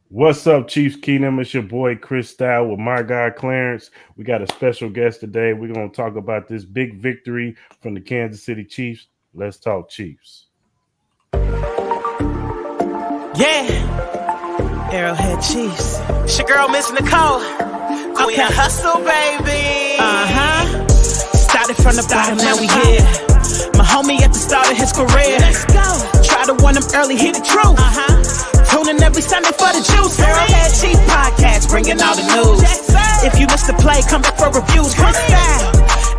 What's up, Chiefs Kingdom? It's your boy Cris with my guy Clarence. We got a special guest today. We're going to talk about this big victory from the Kansas City Chiefs. Let's talk Chiefs. Yeah, Arrowhead Chiefs. It's your girl, Miss Nicole. Queen of Hustle, baby. Started from the bottom, now we here. My homie at the start of his career. Let's go. Try to win him early, hear the truth. Tune in every Sunday for the juice. Arrowhead Chiefs podcast, bringing all the news. If you missed the play, come back for reviews. Cris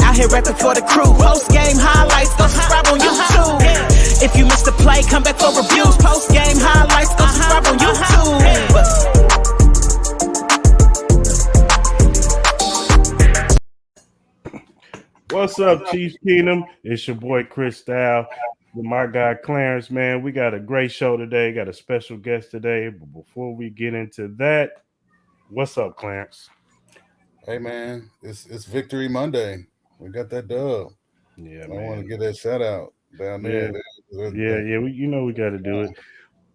out here repping for the crew. Post game highlights, go subscribe on YouTube. If you missed the play, come back for reviews. Post game highlights, go subscribe on YouTube. What's up, Chiefs Kingdom? It's your boy Cris with my guy Clarence, man. We got a great show today. Got a special guest today. But before we get into that, what's up, Clarence? Hey, man, it's Victory Monday. We got that dub. Yeah, I man. want to get that shout out down there. Yeah. We got to do it.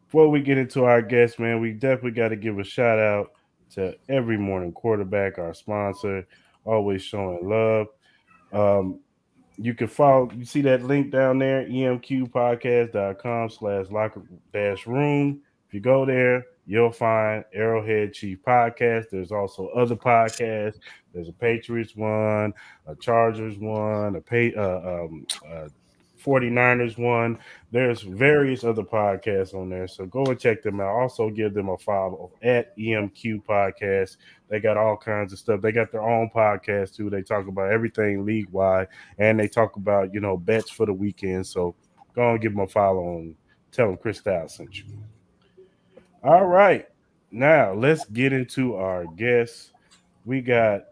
Before we get into our guest, man, we definitely got to give a shout out to Every Morning Quarterback, our sponsor, always showing love. You can follow, you see that link down there, emqpodcast.com/locker-room. If you go there, you'll find Arrowhead Chief Podcast. There's also other podcasts. There's a Patriots one, a Chargers one, a 49ers one. There's various other podcasts on there. So go and check them out. Also give them a follow at EMQ Podcast. They got all kinds of stuff. They got their own podcast too. They talk about everything league-wide, and they talk about, bets for the weekend. So go and give them a follow and tell them Cris sent you. All right. Now let's get into our guests. We got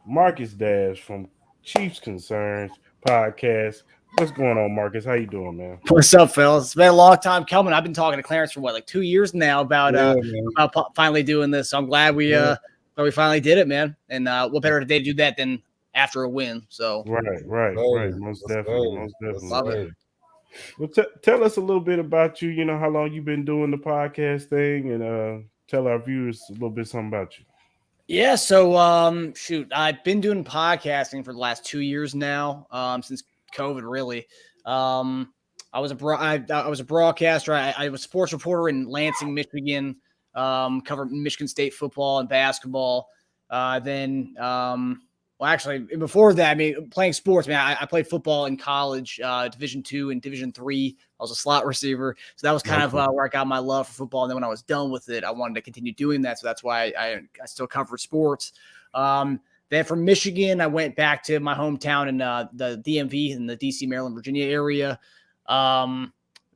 Marcus Dash from Chiefs Concerns Podcast. What's going on, Marcus? How you doing, man? What's up, fellas? It's been a long time coming. I've been talking to Clarence for 2 years now about finally doing this. So I'm glad we finally did it, man. And what better day to do that than after a win? So right. Most definitely. Love it. Well, tell us a little bit about you. How long you've been doing the podcast thing, and tell our viewers a little bit something about you. Yeah, so I've been doing podcasting for the last 2 years now, since COVID, really. I was a broadcaster. I was a sports reporter in Lansing, Michigan, covered Michigan State football and basketball. Actually, before that, playing sports, I played football in college, Division II and Division III. I was a slot receiver. So that was kind of where I got my love for football. And then when I was done with it, I wanted to continue doing that. So that's why I still covered sports. Then from Michigan, I went back to my hometown in the DMV in the DC, Maryland, Virginia area.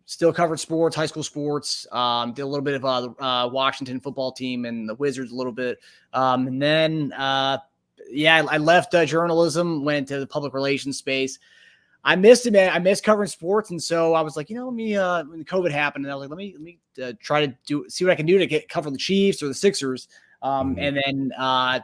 Still covered sports, high school sports. Did a little bit of the Washington football team and the Wizards a little bit. And then, I left journalism, went to the public relations space. I missed it, man. I missed covering sports. And so I was like, let me, when COVID happened, and I was like, let me try to see what I can do to cover the Chiefs or the Sixers. And then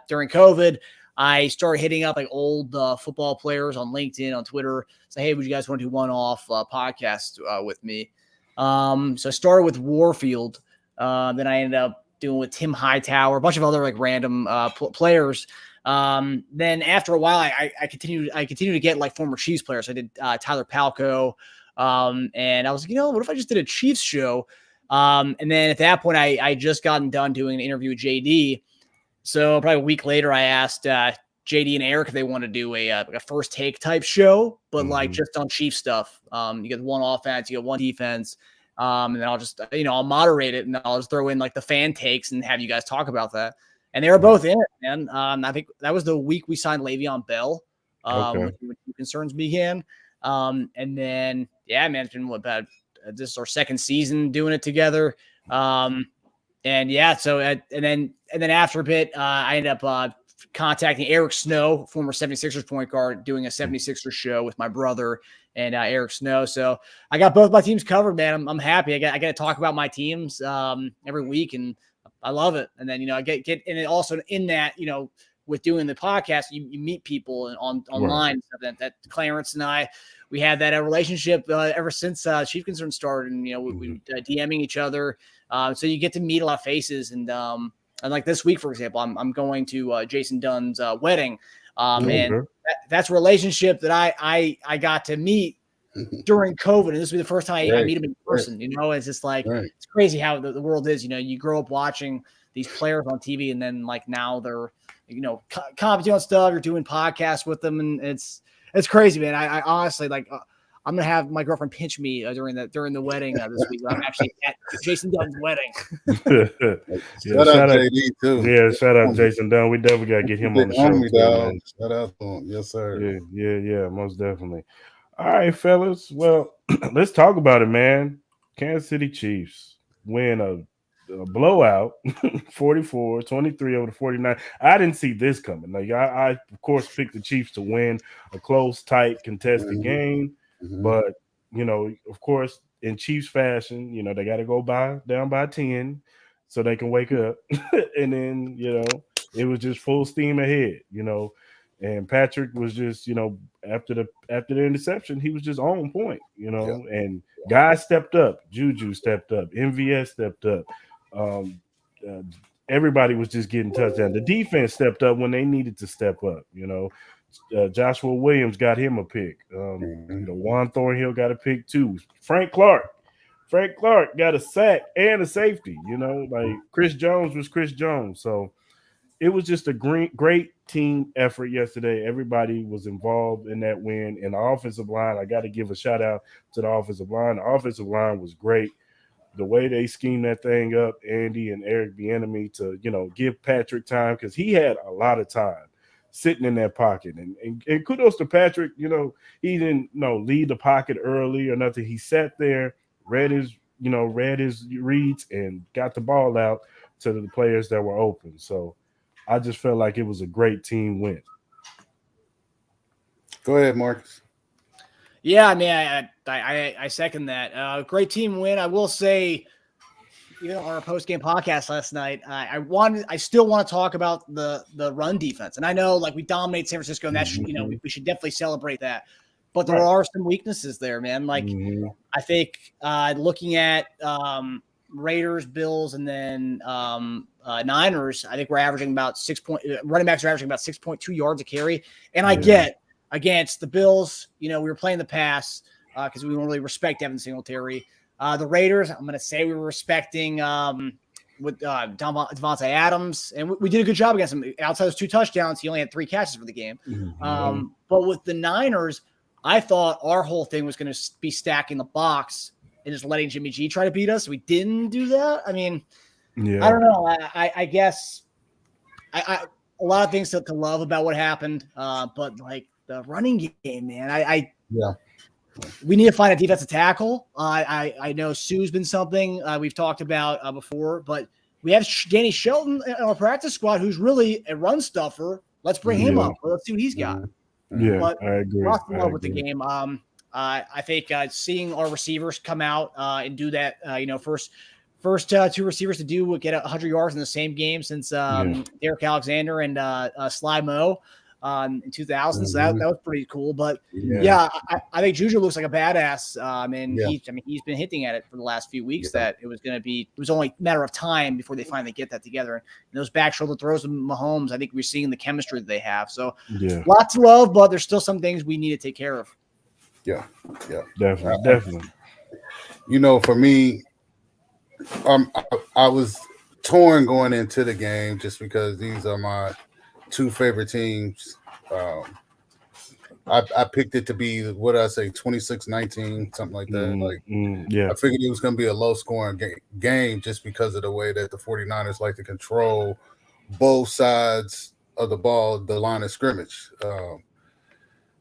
during COVID, I started hitting up old football players on LinkedIn, on Twitter. Say, hey, would you guys want to do one-off podcast with me? So I started with Warfield. Then I ended up doing with Tim Hightower, a bunch of other random players. Then after a while, I continued to get former Chiefs players. I did Tyler Palco. And I was like, what if I just did a Chiefs show? And then at that point, I just gotten done doing an interview with JD. So probably a week later, I asked JD and Eric if they want to do a first take type show, but just on Chiefs stuff. You get one offense, you get one defense, and then I'll just I'll moderate it, and I'll just throw in the fan takes and have you guys talk about that. And they were both in it, man. I think that was the week we signed Le'Veon Bell. When concerns began, and then it's been this is our second season doing it together. And then after a bit, I ended up contacting Eric Snow, former 76ers point guard, doing a 76ers show with my brother and Eric Snow. So I got both my teams covered, man. I'm happy. I got to talk about my teams every week, and I love it. And then I get and it also in that with doing the podcast, you meet people and online and stuff. That Clarence and I, we had that relationship ever since Chief Concern started, and we DMing each other. So you get to meet a lot of faces, and like this week, for example, I'm going to Jason Dunn's wedding, and that's a relationship that I got to meet during COVID, and this will be the first time I meet him in person. It's just like it's crazy how the world is. You grow up watching these players on TV, and then like now they're commenting on stuff. You're doing podcasts with them, and it's crazy, man. I honestly like. I'm gonna have my girlfriend pinch me during the wedding this week. I'm actually at Jason Dunn's wedding. Shout out JD too. Yeah, shout out Jason Dunn. We definitely gotta get him on the show. Too, shout out to him. Yes, sir. Yeah, most definitely. All right, fellas. Well, let's talk about it, man. Kansas City Chiefs win a blowout, 44-23 over the 49. I didn't see this coming. Like I of course picked the Chiefs to win a close, tight, contested game. But of course, in Chiefs fashion, they got to go down by 10 so they can wake up, and then it was just full steam ahead. And Patrick was just after the interception, he was just on point. And guys stepped up, Juju stepped up, MVS stepped up. Everybody was just getting touchdowns. The defense stepped up when they needed to step up. Joshua Williams got him a pick. Juan Thornhill got a pick too. Frank Clark got a sack and a safety. Like Chris Jones was Chris Jones. So it was just a great team effort yesterday. Everybody was involved in that win. And the offensive line, I got to give a shout out to the offensive line. The offensive line was great. The way they schemed that thing up, Andy and Eric Bieniemy, to give Patrick time, because he had a lot of time sitting in that pocket, and kudos to Patrick. He didn't leave the pocket early or nothing. He sat there, read his reads, and got the ball out to the players that were open. So I just felt like it was a great team win. Go ahead, Marcus. Yeah, I mean, I second that. Great team win. I will say, on our post-game podcast last night, I still want to talk about the run defense. And I know, like, we dominate San Francisco, and that's we should definitely celebrate that. But there are some weaknesses there, man. Like, I think looking at Raiders, Bills, and then Niners, I think we're averaging about running backs are averaging about 6.2 yards a carry. And I get against the Bills, we were playing the pass because we don't really respect Devin Singletary. The Raiders, I'm going to say we were respecting with Devontae Adams, and we did a good job against him. Outside those 2 touchdowns, he only had 3 catches for the game. But with the Niners, I thought our whole thing was going to be stacking the box and just letting Jimmy G try to beat us. We didn't do that. I mean, I don't know. I guess a lot of things to love about what happened, but like the running game, man, we need to find a defensive tackle. I know Sue's been something we've talked about before, but we have Danny Shelton in our practice squad, who's really a run stuffer. Let's bring him up. Let's see what he's got. Yeah, but I agree. Lots of love with the game. I think seeing our receivers come out and do that, first 2 receivers to get 100 yards in the same game since Derek Alexander and Sly Moe in 2000. So that was pretty cool. But I think Juju looks like a badass. He's been hinting at it for the last few weeks that it was only a matter of time before they finally get that together. And those back shoulder throws of Mahomes, I think we're seeing the chemistry that they have. So lots of love, but there's still some things we need to take care of. Yeah. Definitely. For me, I was torn going into the game just because these are my 2 favorite teams. I picked it to be, 26-19, something like that. I figured it was going to be a low-scoring game just because of the way that the 49ers like to control both sides of the ball, the line of scrimmage.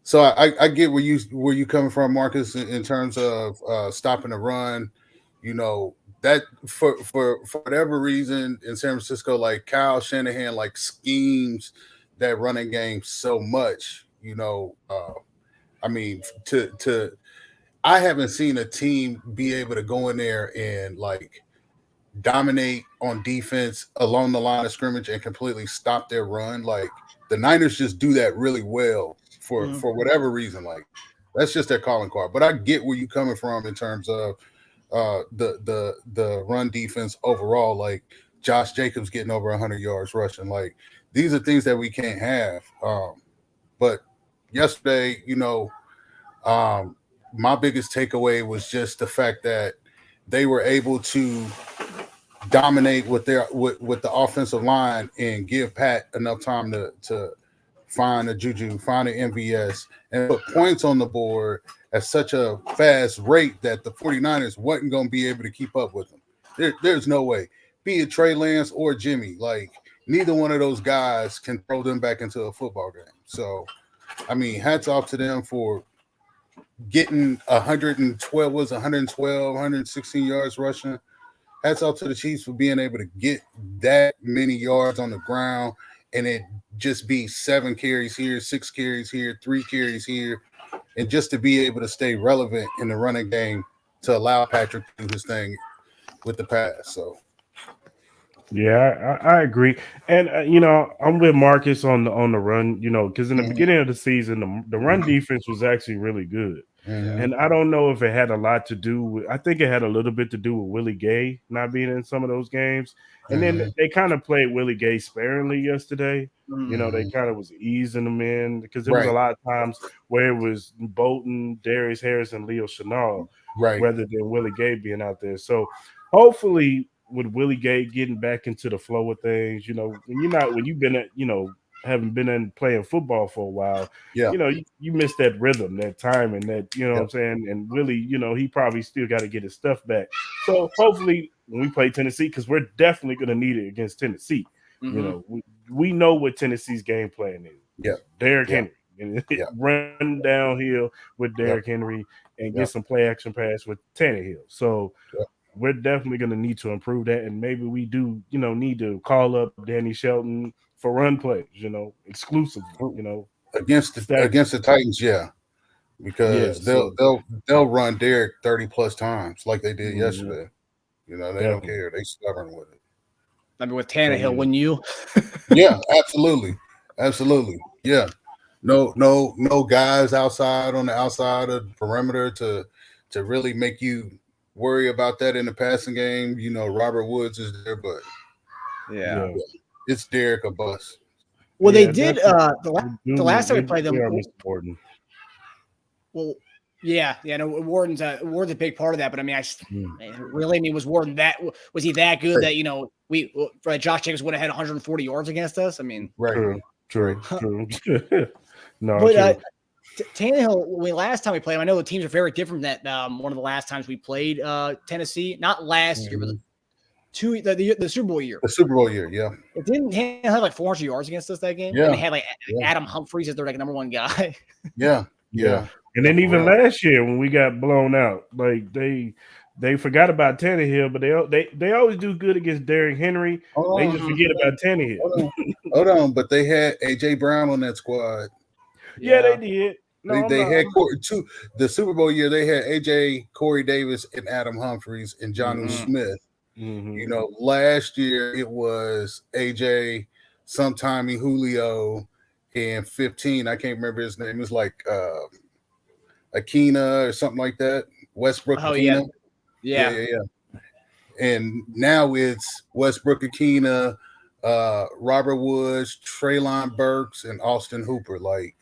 So I get where you coming from, Marcus, in terms of stopping the run. That for whatever reason in San Francisco, like Kyle Shanahan, like schemes that running game so much. I haven't seen a team be able to go in there and like dominate on defense along the line of scrimmage and completely stop their run. Like the Niners just do that really well for whatever reason. Like that's just their calling card. But I get where you're coming from in terms of the run defense overall. Like Josh Jacobs getting over 100 yards rushing. Like these are things that we can't have. But yesterday, my biggest takeaway was just the fact that they were able to dominate with the offensive line and give Pat enough time to find a Juju, find an MVS, and put points on the board at such a fast rate that the 49ers wasn't going to be able to keep up with them. There's no way. Be it Trey Lance or Jimmy, like neither one of those guys can throw them back into a football game. So, I mean, hats off to them for getting 116 yards rushing. Hats off to the Chiefs for being able to get that many yards on the ground and it just be 7 carries here, 6 carries here, 3 carries here, and just to be able to stay relevant in the running game to allow Patrick to do his thing with the pass. So, yeah, I agree, and I'm with Marcus on the run. Because in the beginning of the season, the run defense was actually really good. And I don't know if it had a lot to do with, I think it had a little bit to do with Willie Gay not being in some of those games. And then they kind of played Willie Gay sparingly yesterday. They kind of was easing them in because there was a lot of times where it was Bolton, Darius Harris, and Leo Chenal rather than Willie Gay being out there. So hopefully with Willie Gay getting back into the flow of things, when you've been at, haven't been in playing football for a while, you miss that rhythm, that time, and that, what I'm saying? And Willie, he probably still got to get his stuff back. So hopefully when we play Tennessee, because we're definitely going to need it against Tennessee, we know what Tennessee's game plan is. Yeah. Derrick Henry. And run downhill with Derrick Henry and get some play action pass with Tannehill. So we're definitely going to need to improve that. And maybe we do, need to call up Danny Shelton for run plays, exclusively, against the Titans, because they'll run Derrick 30 plus times like they did yesterday. They don't care. They stubborn with it. I mean, with Tannehill, wouldn't you? Yeah, absolutely. Yeah, no guys outside on the outside of the perimeter to really make you worry about that in the passing game. Robert Woods is there, but it's Derrick or bust. Well, they did the last time we played them. Well, Warden's a big part of that. But I mean, was Warden was he that good that Josh Jacobs would have had 140 yards against us? I mean, true. No, but Tannehill, last time we played him, I know the teams are very different than one of the last times we played Tennessee. Not last year, but the Super Bowl year. The Super Bowl year, yeah. It didn't have like 400 yards against us that game. Yeah. And they had Adam Humphries as their number one guy. Yeah. And then even last year when we got blown out, like they forgot about Tannehill, but they always do good against Derrick Henry. They just forget about Tannehill. Hold on, but they had AJ Brown on that squad. Yeah, they did. They had the Super Bowl year. They had AJ, Corey Davis, and Adam Humphries and Jonnu Smith. Last year it was AJ, sometime Julio, and 15. I can't remember his name. It was like Akina or something like that. Westbrook Akina. Yeah. And now it's Westbrook Akina, Robert Woods, Treylon Burks, and Austin Hooper. Like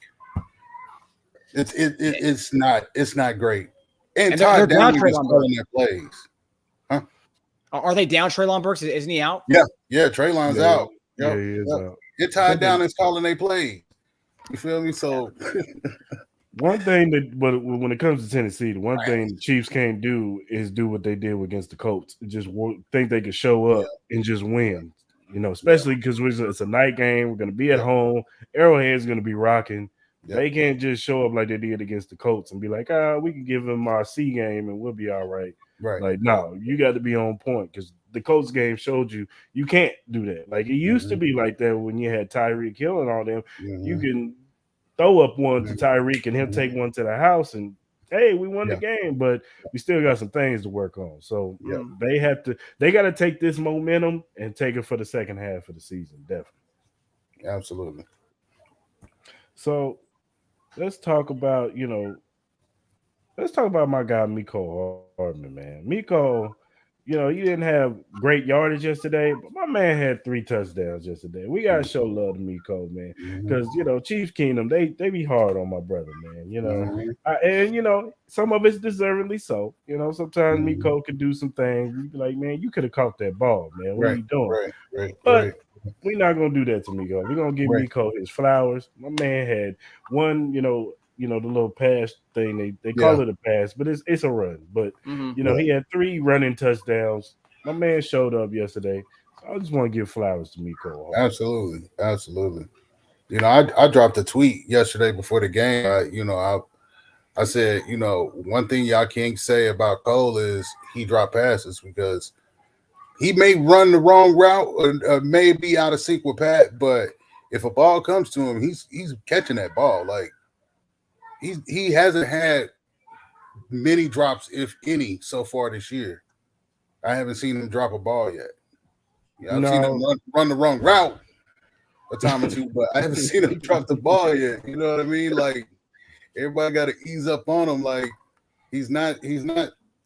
it's not great. And Todd Downing is calling their plays. Huh? Are they down Treylon Burks? Isn't he out? Yeah, Treylon's out. Yeah, he is out. Get Todd Downing's calling their plays. You feel me? So one thing when it comes to Tennessee, the one thing the Chiefs can't do is do what they did against the Colts. Just think they could show up and just win. Especially because it's a night game. We're going to be at home. Arrowhead's going to be rocking. They can't just show up like they did against the Colts and be like, we can give them our C game and we'll be all right. Right. Like, no, you got to be on point because the Colts game showed you can't do that. Like, it used to be like that when you had Tyreek Hill and all them. You can throw up one to Tyreek and he'll take one to the house and, hey, we won the game, but we still got some things to work on. So they got to take this momentum and take it for the second half of the season, definitely. Absolutely. So let's talk about my guy Miko Hardman, man. Miko, he didn't have great yardage yesterday, but my man had 3 touchdowns yesterday. We gotta show love to Miko, man, because Chiefs Kingdom they be hard on my brother, man. And some of it's deservedly so. Sometimes Miko could do some things. You be like, man, you could have caught that ball, man. What are you doing? But we're not gonna do that to Miko. We're gonna give Miko his flowers. My man had one, the little pass thing. They call it a pass, but it's a run. But he had 3 running touchdowns. My man showed up yesterday. So I just want to give flowers to Miko. Absolutely. I dropped a tweet yesterday before the game. I said, one thing y'all can't say about Cole is he dropped passes because he may run the wrong route or may be out of sync with Pat, but if a ball comes to him, he's catching that ball. Like he hasn't had many drops, if any, so far this year. I haven't seen him drop a ball yet. I've seen him run the wrong route a time or two, but I haven't seen him drop the ball yet. You know what I mean? Like everybody got to ease up on him. Like he's not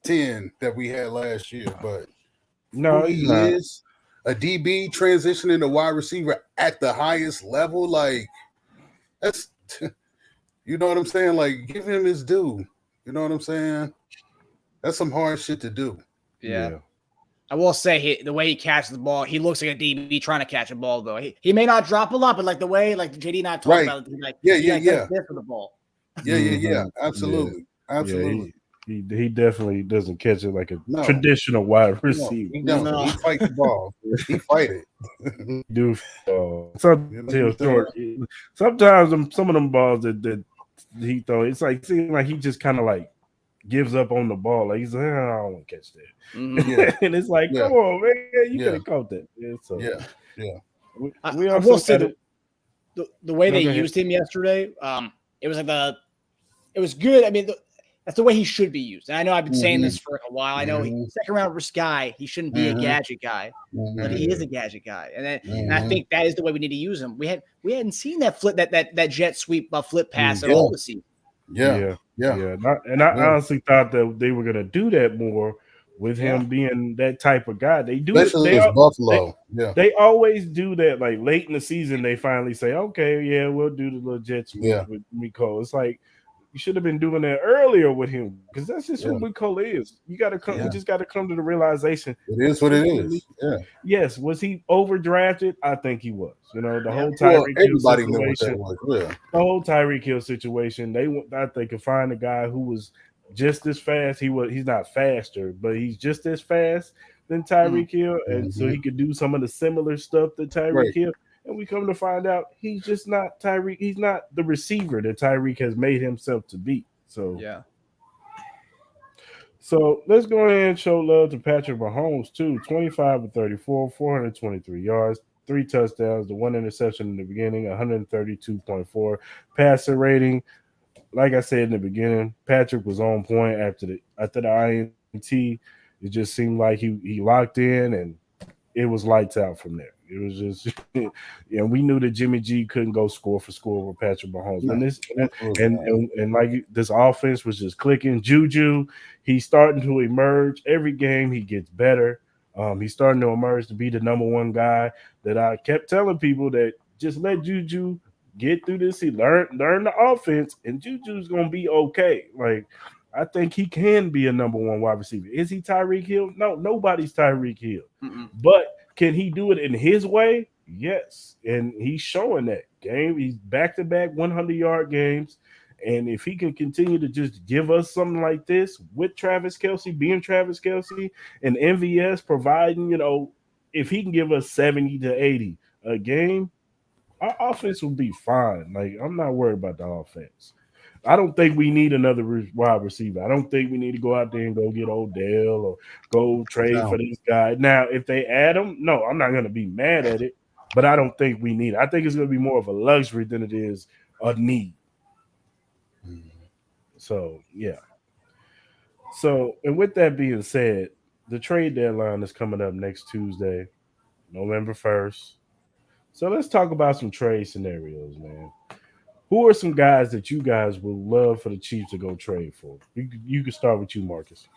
10 that we had last year, but no, he is a DB transitioning to wide receiver at the highest level. Like that's, you know what I'm saying? Like give him his due. You know what I'm saying? That's some hard shit to do. Yeah. I will say the way he catches the ball, he looks like a DB trying to catch a ball, though. He may not drop a lot, but like the way, like JD and I talked about it, like this for the ball. Yeah. Absolutely. Yeah, he definitely doesn't catch it like a traditional wide receiver. He fight the ball. He fight it. Do sometimes some of them balls that he throw, it's like seems like he just kind of like gives up on the ball. Like he's like, I don't want to catch that. And it's like, come on, man, you could have caught that. I will say the way they used him yesterday, it was like it was good. I mean, that's the way he should be used. And I know I've been saying this for a while. I know second round risk guy, he shouldn't be a gadget guy, but he is a gadget guy. And I think that is the way we need to use him. We hadn't seen that flip that jet sweep flip pass at all this season. Yeah. And I honestly thought that they were gonna do that more with him being that type of guy. They do especially it. Buffalo. They always do that. Like late in the season, they finally say, "Okay, we'll do the little jet sweep with Miko." It's like you should have been doing that earlier with him because that's just who Miko is. You got to come. You just got to come to the realization. It is what it is. Yeah. Yes. Was he overdrafted? I think he was. The whole Tyreek Hill situation. The whole Tyreek Hill situation. I think could find a guy who was just as fast. He's not faster, but he's just as fast than Tyreek Hill, and so he could do some of the similar stuff that Tyreek Hill. And we come to find out he's just not Tyreek. He's not the receiver that Tyreek has made himself to be. So So let's go ahead and show love to Patrick Mahomes too. 25 of 34, 423 yards, 3 touchdowns, the 1 interception in the beginning, 132.4 passer rating. Like I said in the beginning, Patrick was on point after the INT. It just seemed like he locked in and it was lights out from there. It was just, we knew that Jimmy G couldn't go score for score with Patrick Mahomes. And like this offense was just clicking. Juju, he's starting to emerge. Every game he gets better. He's starting to emerge to be the number 1 guy that I kept telling people that just let Juju get through this. He learn the offense, and Juju's gonna be okay. Like I think he can be a number 1 wide receiver. Is he Tyreek Hill? No, nobody's Tyreek Hill. But can he do it in his way? Yes. And he's showing that game. He's back-to-back 100-yard games. And if he can continue to just give us something like this with Travis Kelce, being Travis Kelce, and MVS providing, if he can give us 70 to 80 a game, our offense will be fine. Like, I'm not worried about the offense. I don't think we need another wide receiver. I don't think we need to go out there and go get Odell or go trade for this guy. Now, if they add him, no, I'm not going to be mad at it, but I don't think we need it. I think it's going to be more of a luxury than it is a need. So, yeah. So, and with that being said, the trade deadline is coming up next Tuesday, November 1st. So let's talk about some trade scenarios, man. Who are some guys that you guys would love for the Chiefs to go trade for? You can start with you, Marcus.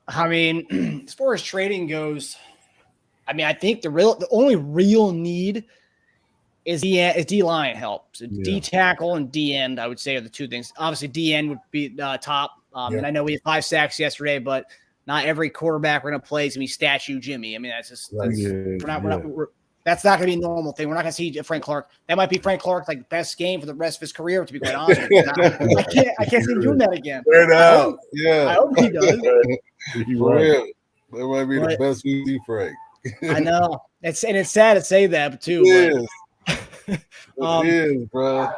I mean, as far as trading goes, I mean, I think the only real need is D line help. So D tackle and D end, I would say, are the two things. Obviously, D end would be top. And I know we had 5 sacks yesterday, but not every quarterback we're going to play is going to be statue Jimmy. I mean, that's just that's not going to be a normal thing. We're not going to see Frank Clark. That might be Frank Clark's like best game for the rest of his career, to be quite honest. I can't see him doing that again. I hope he does. For real. That might be the best we see, Frank. I know. It's sad to say that, too. It is, bro.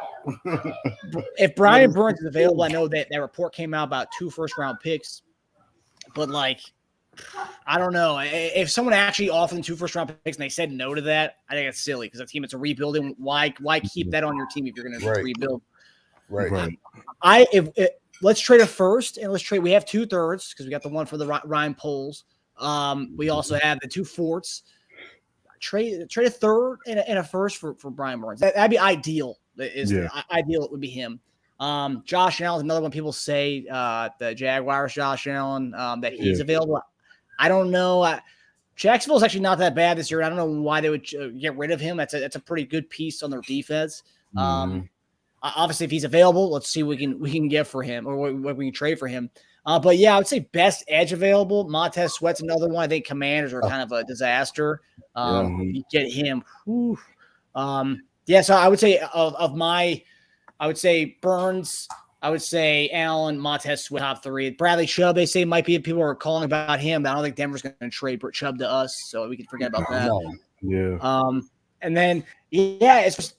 If Brian Burns is available, I know that report came out about 2 first-round picks, but I don't know. If someone actually offered them 2 first-round picks and they said no to that, I think it's silly because a team that's a rebuilding. Why keep that on your team if you're going to rebuild? Right. Let's trade a first and let's trade. We have 2 thirds because we got the one for the Ryan Poles. We also have the 2 fourths. Trade a third and a first for Brian Burns. That'd be ideal. Ideal it would be him. Josh Allen, another one. People say the Jaguars, Josh Allen, that he's available. I don't know. Jacksonville's actually not that bad this year. I don't know why they would get rid of him. That's a pretty good piece on their defense. Obviously, if he's available, let's see what we can get for him or what we can trade for him. But yeah, I would say best edge available. Montez Sweat's another one. I think Commanders are kind of a disaster. You get him. So I would say I would say Burns. I would say Allen, Montez Sweat, top 3. Bradley Chubb, they say might be. People are calling about him. But I don't think Denver's going to trade Chubb to us, so we can forget about that. And then it's just,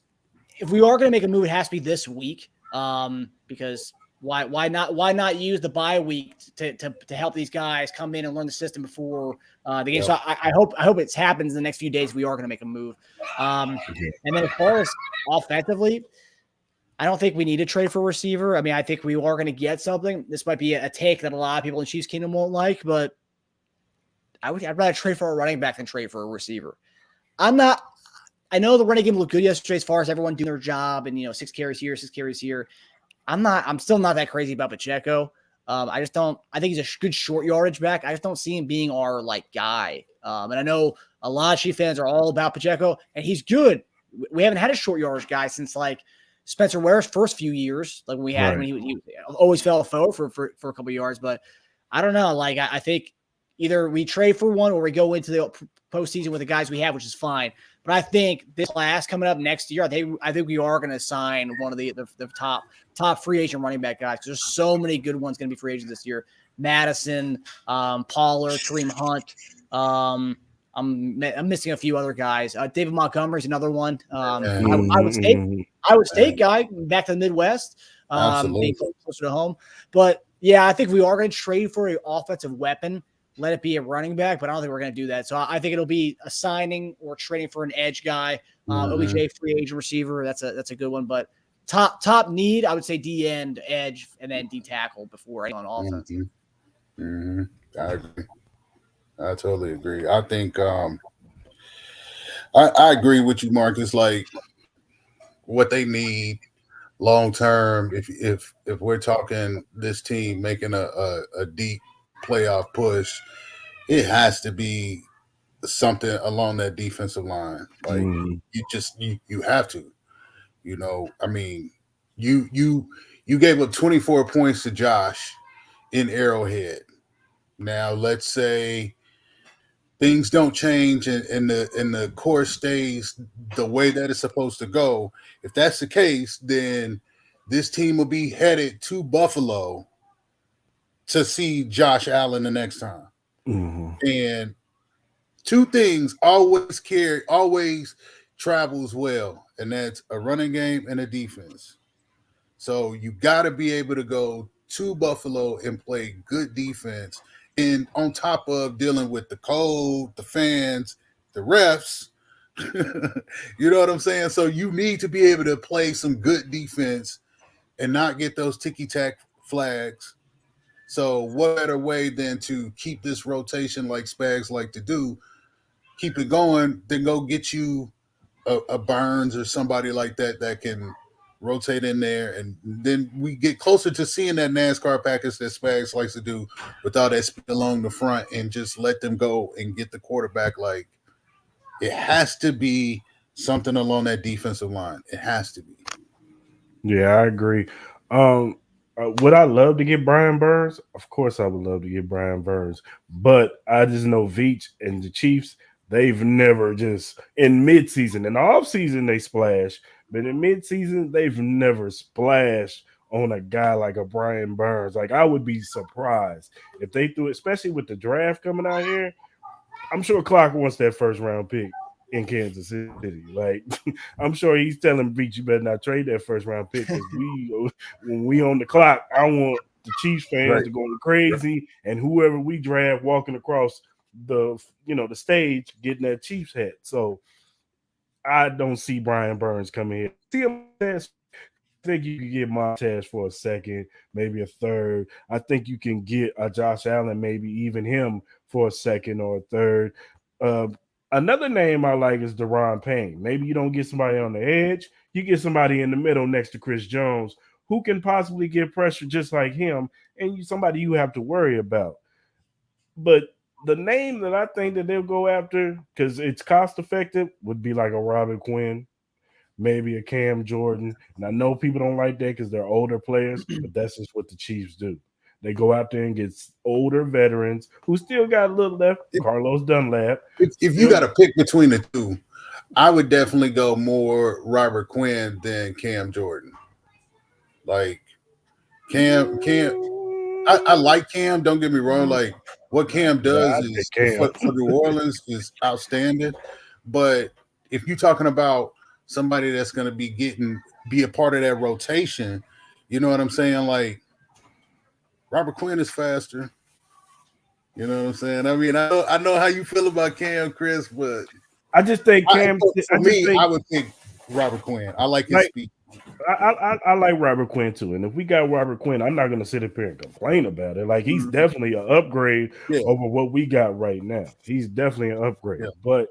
if we are going to make a move, it has to be this week. Because why not use the bye week to help these guys come in and learn the system before the game? So I hope it happens in the next few days. We are going to make a move. And then as far as offensively, I don't think we need to trade for a receiver. I mean, I think we are going to get something. This might be a take that a lot of people in Chiefs Kingdom won't like, but I'd rather trade for a running back than trade for a receiver. I know the running game looked good yesterday as far as everyone doing their job and 6 carries here, 6 carries here. I'm still not that crazy about Pacheco. I think he's a good short yardage back. I just don't see him being our guy. And I know a lot of Chiefs fans are all about Pacheco, and he's good. We haven't had a short yardage guy since Spencer Ware's first few years, when we had him, he always fell forward for a couple of yards. But I don't know. I think either we trade for one or we go into the postseason with the guys we have, which is fine. But I think this class coming up next year, I think we are going to sign one of the top free agent running back guys because there's so many good ones going to be free agents this year. Madison, Pollard, Kareem Hunt. I'm missing a few other guys. David Montgomery's another one. Iowa State guy back to the Midwest. Being closer to home. But yeah, I think we are going to trade for an offensive weapon. Let it be a running back, but I don't think we're going to do that. So I think it'll be a signing or trading for an edge guy. OBJ free agent receiver. That's a good one. But top need, I would say D end, edge, and then D tackle before on offense. I agree. I totally agree. I think I agree with you, Marcus. What they need long term, if we're talking this team making a deep playoff push, it has to be something along that defensive line. You have to. I mean, you gave up 24 points to Josh in Arrowhead. Now let's say things don't change and the course stays the way that it's supposed to go. If that's the case, then this team will be headed to Buffalo to see Josh Allen the next time. And 2 things always travels well, and that's a running game and a defense. So you got to be able to go to Buffalo and play good defense. And on top of dealing with the cold, the fans, the refs, you know what I'm saying? So you need to be able to play some good defense and not get those ticky-tack flags. So what better way than to keep this rotation like Spags like to do, keep it going, then go get you a Burns or somebody like that can rotate in there, and then we get closer to seeing that NASCAR package that Spags likes to do with all that speed along the front, and just let them go and get the quarterback. Like, it has to be something along that defensive line. It has to be. Yeah, I agree. Um, would I love to get Brian Burns? Of course, I would love to get Brian Burns, but I just know Veach and the Chiefs. They've never just in midseason. In the offseason, they splash, but in midseason, they've never splashed on a guy like a Brian Burns. Like, I would be surprised if they threw it, especially with the draft coming out here. I'm sure Clark wants that first round pick in Kansas City. Like, I'm sure he's telling Beach, you better not trade that first round pick, because when we on the clock, I want the Chiefs fans to go crazy, and whoever we draft walking across the stage getting that Chiefs hat. So I don't see Brian Burns coming here. See him. I think you can get Montez for a second, maybe a third. I think you can get a Josh Allen, maybe even him for a second or a third. Another name I like is Deron Payne. Maybe you don't get somebody on the edge. You get somebody in the middle next to Chris Jones who can possibly get pressure just like him, and somebody you have to worry about. But the name that I think that they'll go after, because it's cost effective, would be like a Robert Quinn, maybe a Cam Jordan. And I know people don't like that because they're older players, but that's just what the Chiefs do. They go out there and get older veterans who still got a little left. Carlos Dunlap. If you got to pick between the two, I would definitely go more Robert Quinn than Cam Jordan. Like, Cam, I like Cam. Don't get me wrong. Like, what Cam does for New Orleans is outstanding. But if you're talking about somebody that's going to be a part of that rotation, you know what I'm saying? Like, Robert Quinn is faster. You know what I'm saying? I mean, I know how you feel about Cam, Cris, but I just think Cam. I would think Robert Quinn. I like his speed. I like Robert Quinn too, and if we got Robert Quinn, I'm not going to sit up here and complain about it. Like, he's definitely an upgrade over what we got right now. He's definitely an upgrade, but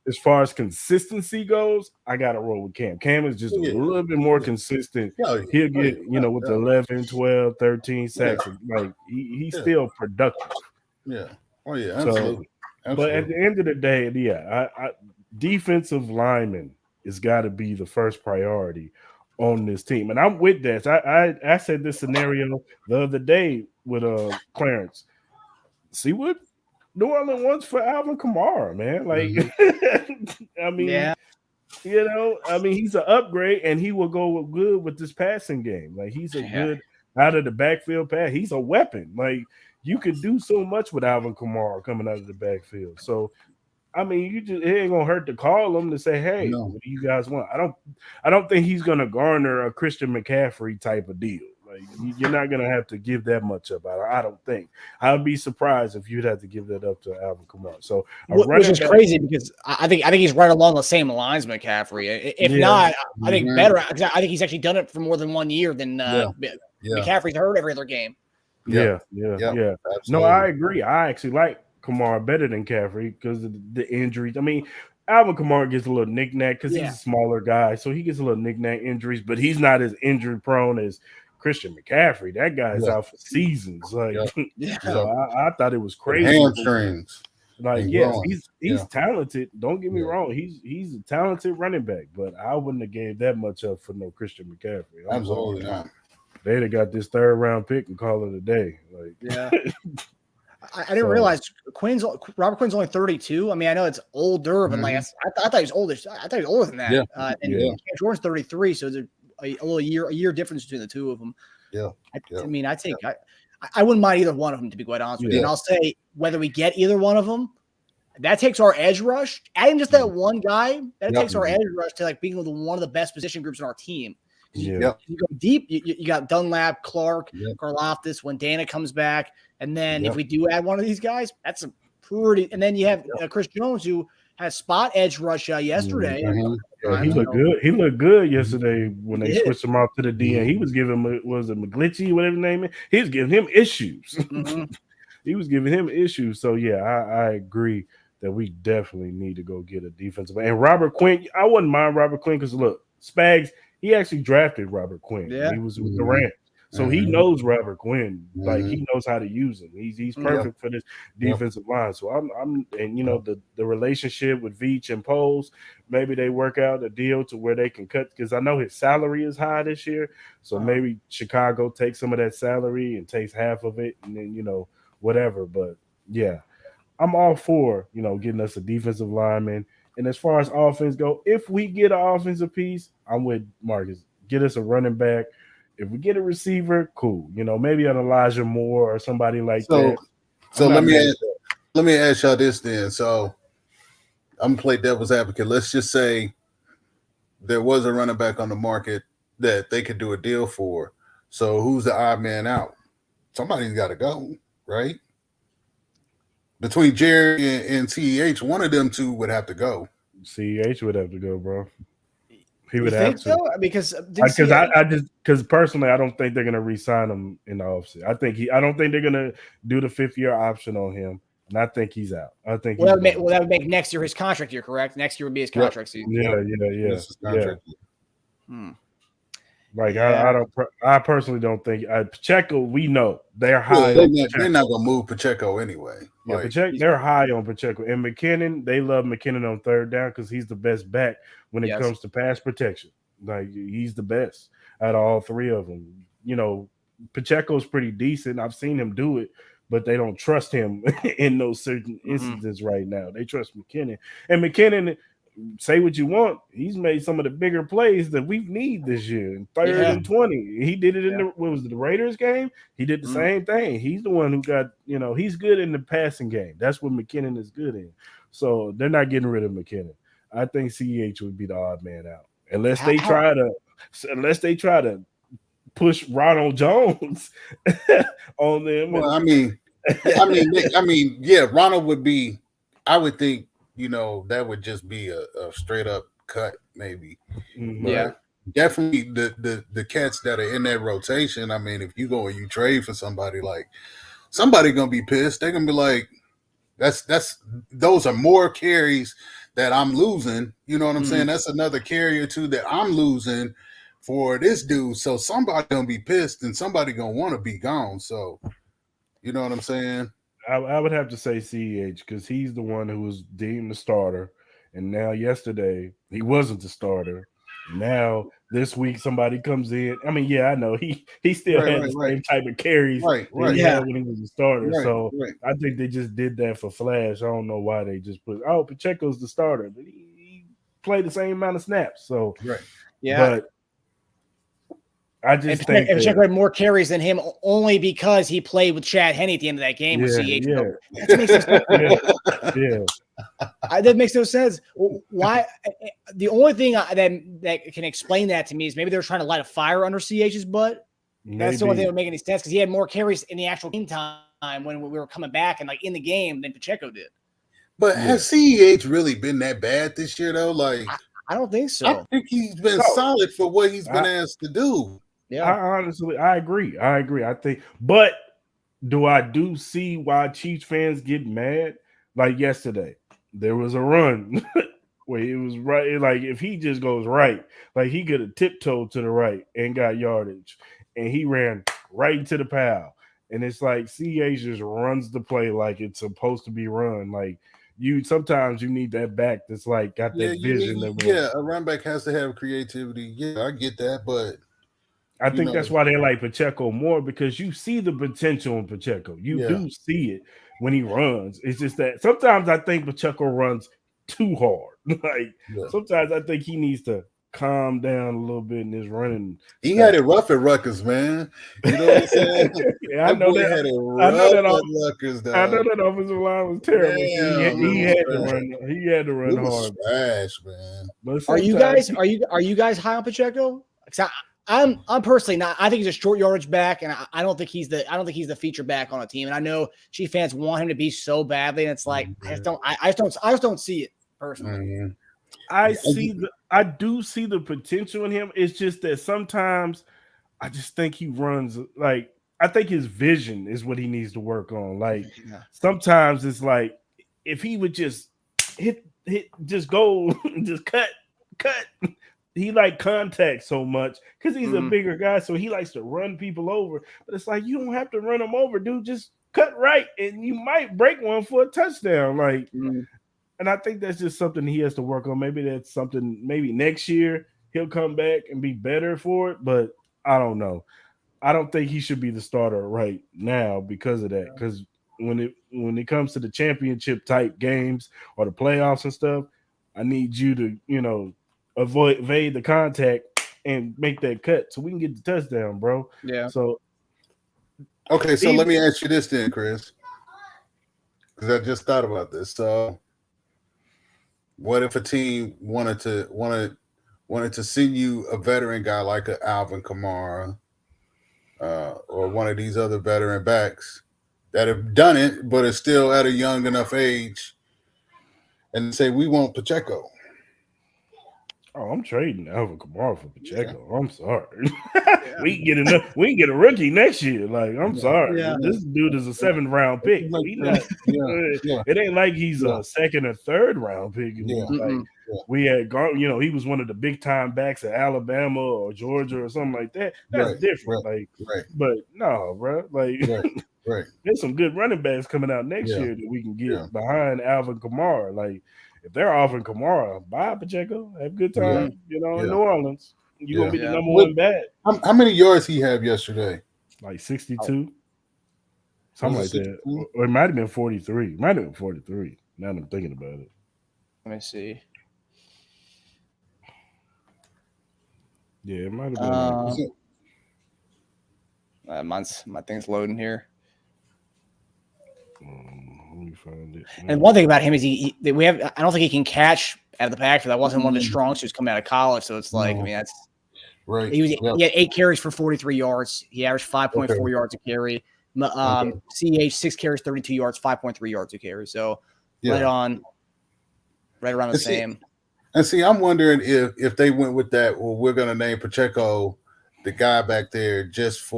as far as consistency goes, I got to roll with Cam. Cam is just a little bit more consistent. He'll get, with the 11, 12, 13 sacks. Like, he's still productive. Yeah. Oh, yeah. Absolutely. But at the end of the day, defensive lineman has got to be the first priority on this team. And I'm with that. I said this scenario the other day with Clarence. See what New Orleans wants for Alvin Kamara, man. Like, I mean, he's an upgrade, and he will go good with this passing game. Like, he's a good out of the backfield pass. He's a weapon. Like, you could do so much with Alvin Kamara coming out of the backfield. So, I mean, it ain't gonna hurt to call him to say, "Hey, what do you guys want?" I don't think he's gonna garner a Christian McCaffrey type of deal. Like, you're not gonna have to give that much up. I don't think. I'd be surprised if you'd have to give that up to Alvin Kamara. So, which is crazy because I think he's right along the same lines, McCaffrey. If not, I think better. I think he's actually done it for more than 1 year than McCaffrey's hurt every other game. Yeah. No, I agree. I actually like Kamara better than Caffrey because of the injuries. I mean, Alvin Kamara gets a little knick-knack because he's a smaller guy, so he gets a little knick-knack injuries, but he's not as injury-prone as Christian McCaffrey. That guy is out for seasons. Like, so I thought it was crazy. Hamstrings. Like, yes, he's talented. Don't get me wrong. He's a talented running back, but I wouldn't have gave that much up for no Christian McCaffrey. Absolutely not. They'd have got this third round pick and call it a day. Like, I didn't realize Robert Quinn's only 32. I mean, I know it's older, but like I thought he was older. I thought he was older than that. And Cam Jordan's 33, so there's a year difference between the two of them. I mean, I wouldn't mind either one of them, to be quite honest with you. And I'll say, whether we get either one of them, that takes our edge rush. Adding just that one guy, that takes our edge rush to like being one of the best position groups in our team. You go deep. You got Dunlap, Clark, Karlaftis when Dana comes back, and then if we do add one of these guys, that's a pretty. And then you have Chris Jones, who has spot edge rush yesterday. He looked good. He looked good yesterday when they switched him out to the DN. He was giving McGlinchey, whatever his name is. He was giving him issues. He was giving him issues. So I agree that we definitely need to go get a defensive. And Robert Quinn, I wouldn't mind Robert Quinn because look, Spags. he actually drafted Robert Quinn. Yeah. He was with the Rams. So he knows Robert Quinn, like he knows how to use him. He's perfect for this defensive line. So I'm and the relationship with Veach and Poles, maybe they work out a deal to where they can cut, because I know his salary is high this year. So maybe Chicago takes some of that salary and takes half of it, and then whatever. But yeah, I'm all for getting us a defensive lineman. And as far as offense go, if we get an offensive piece, I'm with Marcus. Get us a running back. If we get a receiver, cool. Maybe an Elijah Moore or somebody like that. So let me ask y'all this then. So I'm gonna play devil's advocate. Let's just say there was a running back on the market that they could do a deal for. So who's the odd man out? Somebody's got to go, right? Between Jerry and CEH, one of them two would have to go. CEH would have to go, bro. He would have to. So? Because personally, I don't think they're gonna re-sign him in the offseason. I don't think they're gonna do the 5th-year option on him, and I think he's out. I think that would make next year his contract year, correct? Next year would be his contract season. Yeah. Like I personally don't think Pacheco. We know they're high. They're not gonna move Pacheco anyway. Yeah, they're high on Pacheco and McKinnon. They love McKinnon on third down because he's the best back when it comes to pass protection. Like he's the best out of all three of them. Pacheco's pretty decent. I've seen him do it, but they don't trust him in those certain instances right now. They trust McKinnon, and McKinnon. Say what you want. He's made some of the bigger plays that we need this year. In 3rd and 20, he did it in the Raiders game. He did the same thing. He's the one who got he's good in the passing game. That's what McKinnon is good in. So they're not getting rid of McKinnon. I think CEH would be the odd man out unless they try to push Ronald Jones on them. Well, yeah, Ronald would be. I would think. That would just be a straight up cut, maybe. Yeah, definitely the cats that are in that rotation. I mean, if you go and you trade for somebody, like somebody gonna be pissed. They're gonna be like, those are more carries that I'm losing. You know what I'm saying? That's another carry or two that I'm losing for this dude. So somebody gonna be pissed and somebody gonna want to be gone. So you know what I'm saying? I would have to say CEH because he's the one who was deemed the starter, and now yesterday he wasn't the starter. Now this week somebody comes in. I mean, I know he still had the same type of carries that he had when he was a starter. I think they just did that for flash. I don't know why they just put Pacheco's the starter, but he played the same amount of snaps. So but I just think Pacheco had more carries than him only because he played with Chad Henne at the end of that game with CH. That makes no sense. Why? The only thing that can explain that to me is maybe they're trying to light a fire under CH's butt. That's the only thing that would make any sense because he had more carries in the actual game time when we were coming back and in the game than Pacheco did. But has CEH really been that bad this year though? Like I don't think so. I think he's been solid for what he's been asked to do. Yeah, I agree. I think, but do see why Chiefs fans get mad? Like yesterday, there was a run where it was right. Like if he just goes right, like he could have tiptoed to the right and got yardage, and he ran right into the pile. And it's like CA just runs the play like it's supposed to be run. Like sometimes you need that back that's like got that vision. A run back has to have creativity. Yeah, I get that, but. I think that's why they like Pacheco more because you see the potential in Pacheco. You do see it when he runs. It's just that sometimes I think Pacheco runs too hard. Sometimes I think he needs to calm down a little bit in his running. He had it rough at Rutgers, man. You know what I'm saying? I know that. Had it rough at Rutgers, I know that offensive line was terrible. He had to run. He had to run hard. Trash, man. Are you guys high on Pacheco? I'm personally not. I think he's a short yardage back, and I don't think he's the feature back on a team. And I know Chief fans want him to be so badly, and it's like I just don't see it personally. Mm-hmm. I do see the potential in him. It's just that sometimes I just think he runs like I think his vision is what he needs to work on. Like sometimes it's like if he would just hit, just go, just cut. he like contact so much because he's a bigger guy, so he likes to run people over. But it's like you don't have to run them over, dude. Just cut right, and you might break one for a touchdown. Like, and I think that's just something he has to work on. Maybe that's something. Maybe next year he'll come back and be better for it. But I don't know. I don't think he should be the starter right now because of that. Because when it comes to the championship type games or the playoffs and stuff, I need you to evade the contact and make that cut so we can get the touchdown, bro. Yeah. So okay, so let me ask you this then, Chris, because I just thought about this. So, what if a team wanted to send you a veteran guy like an Alvin Kamara? Or one of these other veteran backs that have done it, but are still at a young enough age, and say we want Pacheco. Oh, I'm trading Alvin Kamara for Pacheco. Yeah. I'm sorry. We can get a rookie next year. Like, I'm sorry. Yeah. This dude is a 7th round pick. It ain't like he's a 2nd or 3rd round pick. We had gone, he was one of the big time backs at Alabama or Georgia or something like that. That's different. But no, bro. Like, there's some good running backs coming out next year that we can get behind Alvin Kamara. Like, if they're offering Kamara, buy Pacheco, have a good time, in New Orleans. You're going to be the number one bat. How many yards he have yesterday? Like 62. Something like 62? That. Or it might have been 43. Now that I'm thinking about it. Let me see. Yeah, it might have been. My thing's loading here. Let me find it. And one thing about him is I don't think he can catch out of the backfield. That wasn't one of his strong suits coming out of college. So it's like, that's right. He had 8 carries for 43 yards. He averaged 5.4 yards a carry. CH 6 carries, 32 yards, 5.3 yards a carry. So right around the same. And see, I'm wondering if they went with that. Well, we're going to name Pacheco the guy back there just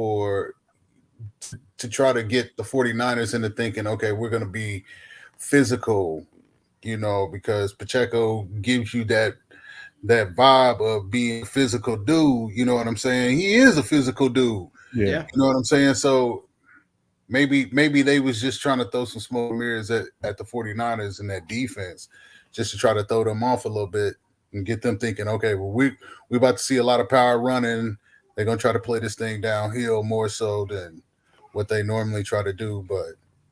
to try to get the 49ers into thinking, okay, we're going to be physical, because Pacheco gives you that vibe of being a physical dude. You know what I'm saying? He is a physical dude. Yeah. You know what I'm saying? So maybe they was just trying to throw some smoke mirrors at the 49ers and that defense just to try to throw them off a little bit and get them thinking, okay, well, we about to see a lot of power running. They're going to try to play this thing downhill more so than what they normally try to do,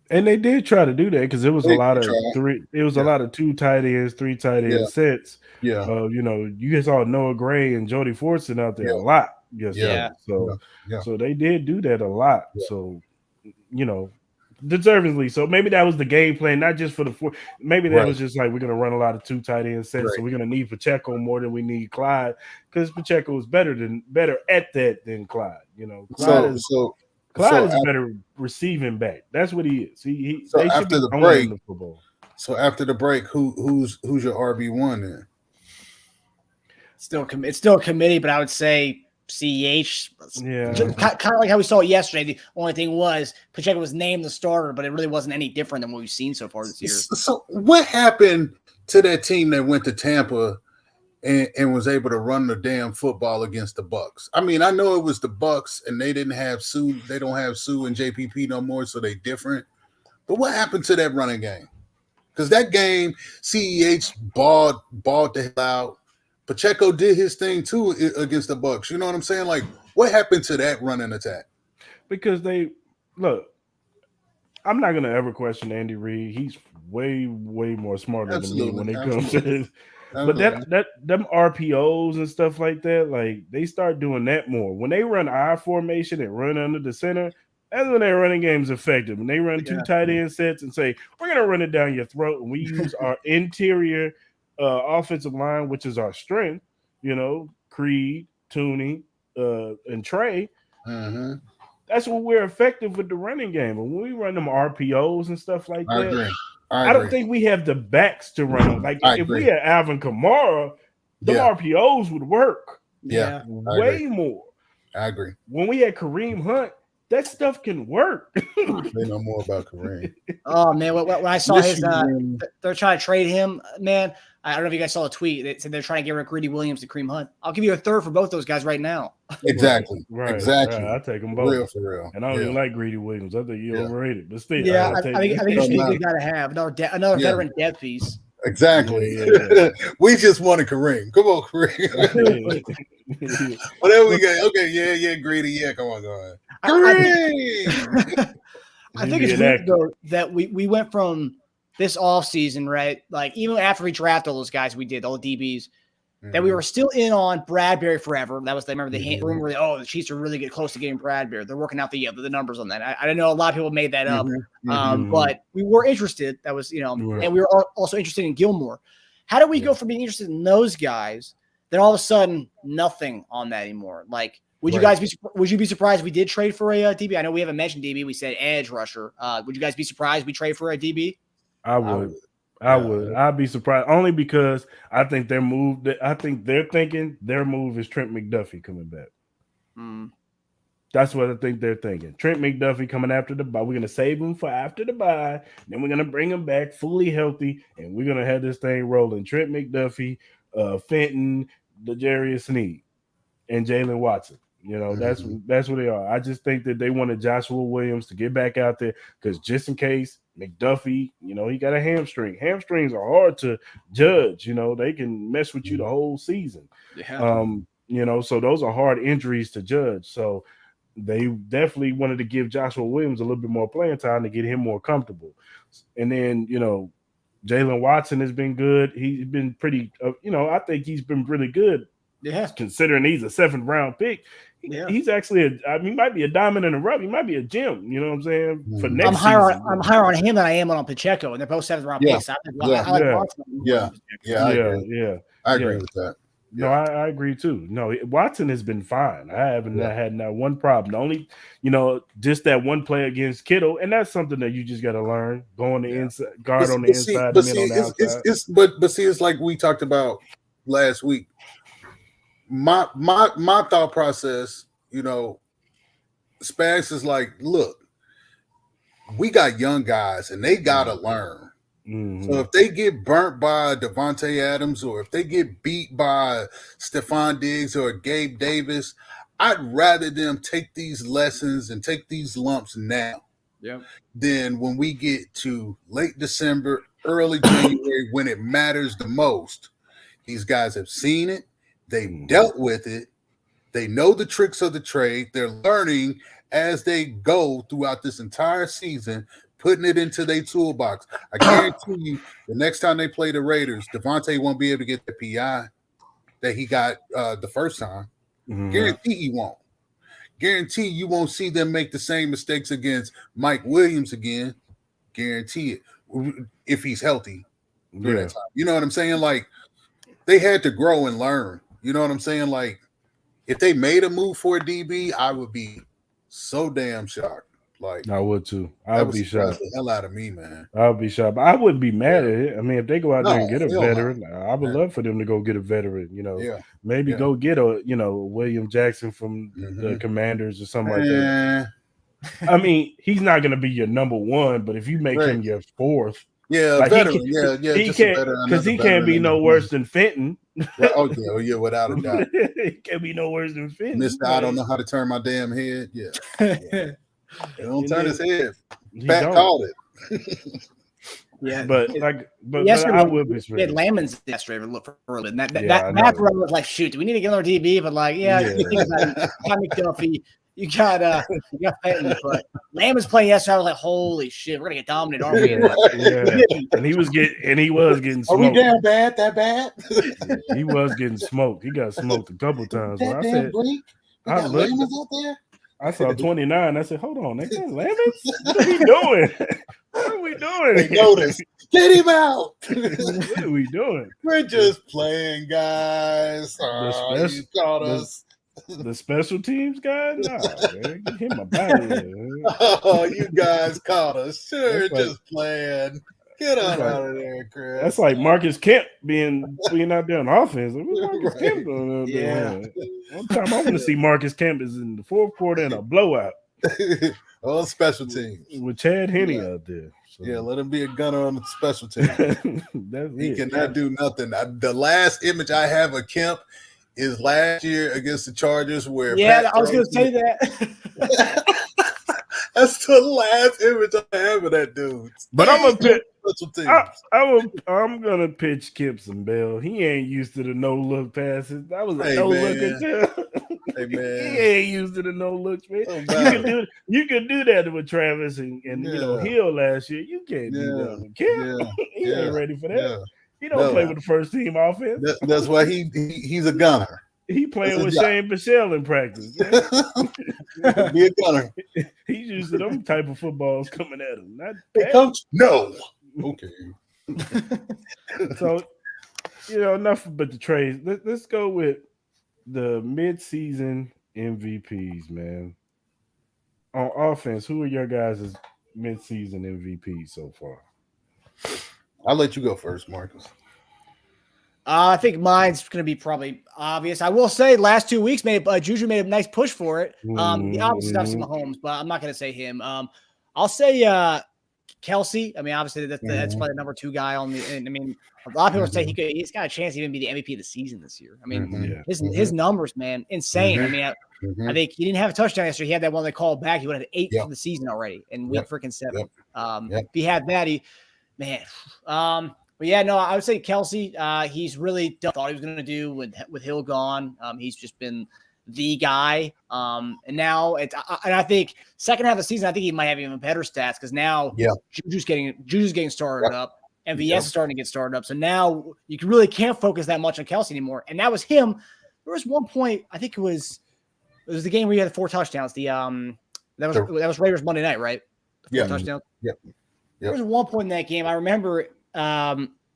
and they did try to do that because it was a lot of 2 tight ends, 3 tight end sets. Yeah. You guys saw Noah Gray and Jody Fortson out there a lot. So they did do that a lot. Yeah. So, deservedly. So maybe that was the game plan, not just for the 4. Maybe that was just like, we're going to run a lot of 2 tight end sets. So we're going to need Pacheco more than we need Clyde because Pacheco is better at that than Clyde. Clyde is a better receiving back. That's what he is. They should be owning the football. So after the break, who's your RB1 then? It's still a committee, but I would say CEH. Yeah, kind of like how we saw it yesterday. The only thing was Pacheco was named the starter, but it really wasn't any different than what we've seen so far this year. So what happened to that team that went to Tampa and was able to run the damn football against the Bucks? I mean, I know it was the Bucks and they didn't have Sue. They don't have Sue and JPP no more, so they different. But what happened to that running game? Because that game, CEH balled the hell out. Pacheco did his thing too against the Bucks. You know what I'm saying? Like, what happened to that running attack? Because I'm not gonna ever question Andy Reid. He's way more smarter than me when it comes to this. But them RPOs and stuff like that, like they start doing that more. When they run I formation and run under the center, that's when their running game's effective. When they run 2 tight end sets and say, we're gonna run it down your throat, and we use our interior offensive line, which is our strength, Creed, Tooney, and Trey. Mm-hmm. That's when we're effective with the running game. But when we run them RPOs and stuff like that, I don't think we have the backs to run them. Like if we had Alvin Kamara, the RPOs would work. Yeah, way more. I agree. When we had Kareem Hunt, that stuff can work. They know more about Kareem. Oh man, when I saw they're trying to trade him, man. I don't know if you guys saw a tweet that said they're trying to get rid of Greedy Williams to Kareem Hunt. I'll give you a third for both those guys right now. Exactly. Exactly. I'll take them both. For real. And I don't even like Greedy Williams. I think he's overrated. But still, I think it's a good guy to have. Another veteran depth piece. Exactly. We just wanted Kareem. Come on, Kareem. Whatever we got. Okay, Greedy. Yeah, come on, go ahead. Kareem! I think it's weird, though, that we went from this offseason, right? Like, even after we drafted all those guys we did, all the DBs, that we were still in on Bradbury forever. That was, I remember the rumor that, the Chiefs are really getting close to getting Bradbury. They're working out the numbers on that. I don't know. A lot of people made that up. But we were interested. That was, and we were also interested in Gilmore. How do we go from being interested in those guys, then all of a sudden nothing on that anymore? Like, would you be surprised if we did trade for a DB? I know we haven't mentioned DB. We said edge rusher. Would you guys be surprised if we trade for a DB? I would. I'd be surprised only because I think they're thinking their move is Trent McDuffie coming back. That's what I think they're thinking. Trent McDuffie coming after the bye. We're gonna save him for after the bye. Then we're gonna bring him back fully healthy, and we're gonna have this thing rolling. Trent McDuffie, Fenton, L'Jarius Sneed, and Jalen Watson. That's what they are. I just think that they wanted Joshua Williams to get back out there because just in case McDuffie, he got a hamstring. Hamstrings are hard to judge. They can mess with you the whole season. So those are hard injuries to judge. So they definitely wanted to give Joshua Williams a little bit more playing time to get him more comfortable. And then, Jalen Watson has been good. He's been pretty, I think he's been really good. Yeah, considering he's a 7th round pick. He's actually he might be a diamond in the rough. He might be a gem. You know what I'm saying? For next I'm higher on him than I am on Pacheco, and they're both 7th round picks. I like Watson. I agree with that. No, I agree too. No, Watson has been fine. I haven't had not one problem. The only, just that one play against Kittle, and that's something that you just got to learn. Going the inside, guard on the inside, and then on the outside. But see, it's like we talked about last week. My thought process, Spags is like, look, we got young guys and they gotta learn. So if they get burnt by Devontae Adams or if they get beat by Stephon Diggs or Gabe Davis, I'd rather them take these lessons and take these lumps now than when we get to late December, early January when it matters the most. These guys have seen it. They've dealt with it. They know the tricks of the trade. They're learning as they go throughout this entire season, putting it into their toolbox. I guarantee you the next time they play the Raiders, Devontae won't be able to get the PI that he got the first time. Guarantee he won't. Guarantee you won't see them make the same mistakes against Mike Williams again. Guarantee it. If he's healthy during that time. You know what I'm saying? Like, they had to grow and learn. You know what I'm saying? Like, if they made a move for a DB, I would be so damn shocked. Like, I would too. I would be shocked. The hell out of me, man. I would be shocked. But I wouldn't be mad at it. I mean, if they go out there and get a veteran, I would love for them to go get a veteran. Maybe go get a William Jackson from the Commanders or something like that. I mean, he's not going to be your number one, but if you make him your 4th. Yeah, like veteran. He can't because he can't be no worse than Fenton. Without a doubt. He can't be no worse than Fenton. Mister, I don't know how to turn my damn head. He don't turn his head. Pat called it. But I would be surprised. Lammon's yesterday look for a little bit. That was like, shoot, do we need to get another DB? But you think about it, you got McDuffie. You got Fenton, but Lamb was playing yesterday. I was like, "Holy shit, we're gonna get dominated, aren't we?" And he was getting smoked. Are we down bad? That bad? He was getting smoked. He got smoked a couple times. I said, I looked out there. I saw 29. I said, "Hold on, they got Lamons? What are we doing? What are we doing? They noticed. Get him out. What are we doing? We're just playing, guys. You caught us." The special teams guy? Nah, man. Get him a body. Oh, you guys caught us. Sure, just playing. Get out of there, Cris. That's like Marcus Kemp being out there on offense. What's Marcus Kemp doing out there? One time I want to see Marcus Kemp is in the 4th quarter in a blowout. On special teams. With Chad Henne out there. So. Yeah, let him be a gunner on the special team. He cannot do nothing. The last image I have of Kemp is last year against the Chargers where I was going to say that. That's the last image I have of that dude. But I'm gonna pitch Kemp some bail. He ain't used to the no look passes. That was a no look too. Hey man, he ain't used to the no looks, man. You can do that with Travis and Hill last year. You can't do that with Kemp. He ain't ready for that. Yeah. He don't play with the first team offense. That's why he's a gunner. He playing with Shane Bichelle in practice. Be a gunner. He's used to them type of footballs coming at him. Coach, no. Okay. So, enough but the trades. Let's go with the mid-season MVPs, man. On offense, who are your guys' mid-season MVPs so far? I'll let you go first, Marcus. I think mine's going to be probably obvious. I will say last 2 weeks, Juju made a nice push for it. The obvious stuff's Mahomes, but I'm not going to say him. I'll say Kelsey. I mean, obviously that's probably the number 2 guy on the. And I mean, a lot of people say he's got a chance to even be the MVP of the season this year. I mean, his numbers, man, insane. I mean, I think he didn't have a touchdown yesterday. He had that one they called back. He would have 8 for the season already, and week freaking 7. If he had that, But yeah, no, I would say Kelsey. He's really done what he was going to do with Hill gone. He's just been the guy. And now I think second half of the season, I think he might have even better stats because now Juju's getting started up. MVS is starting to get started up. So now you really can't focus that much on Kelsey anymore. And that was him. There was one point, I think it was the game where he had 4 touchdowns. That was Raiders Monday night, right? 4 touchdowns. Yep. There was one point in that game. I remember it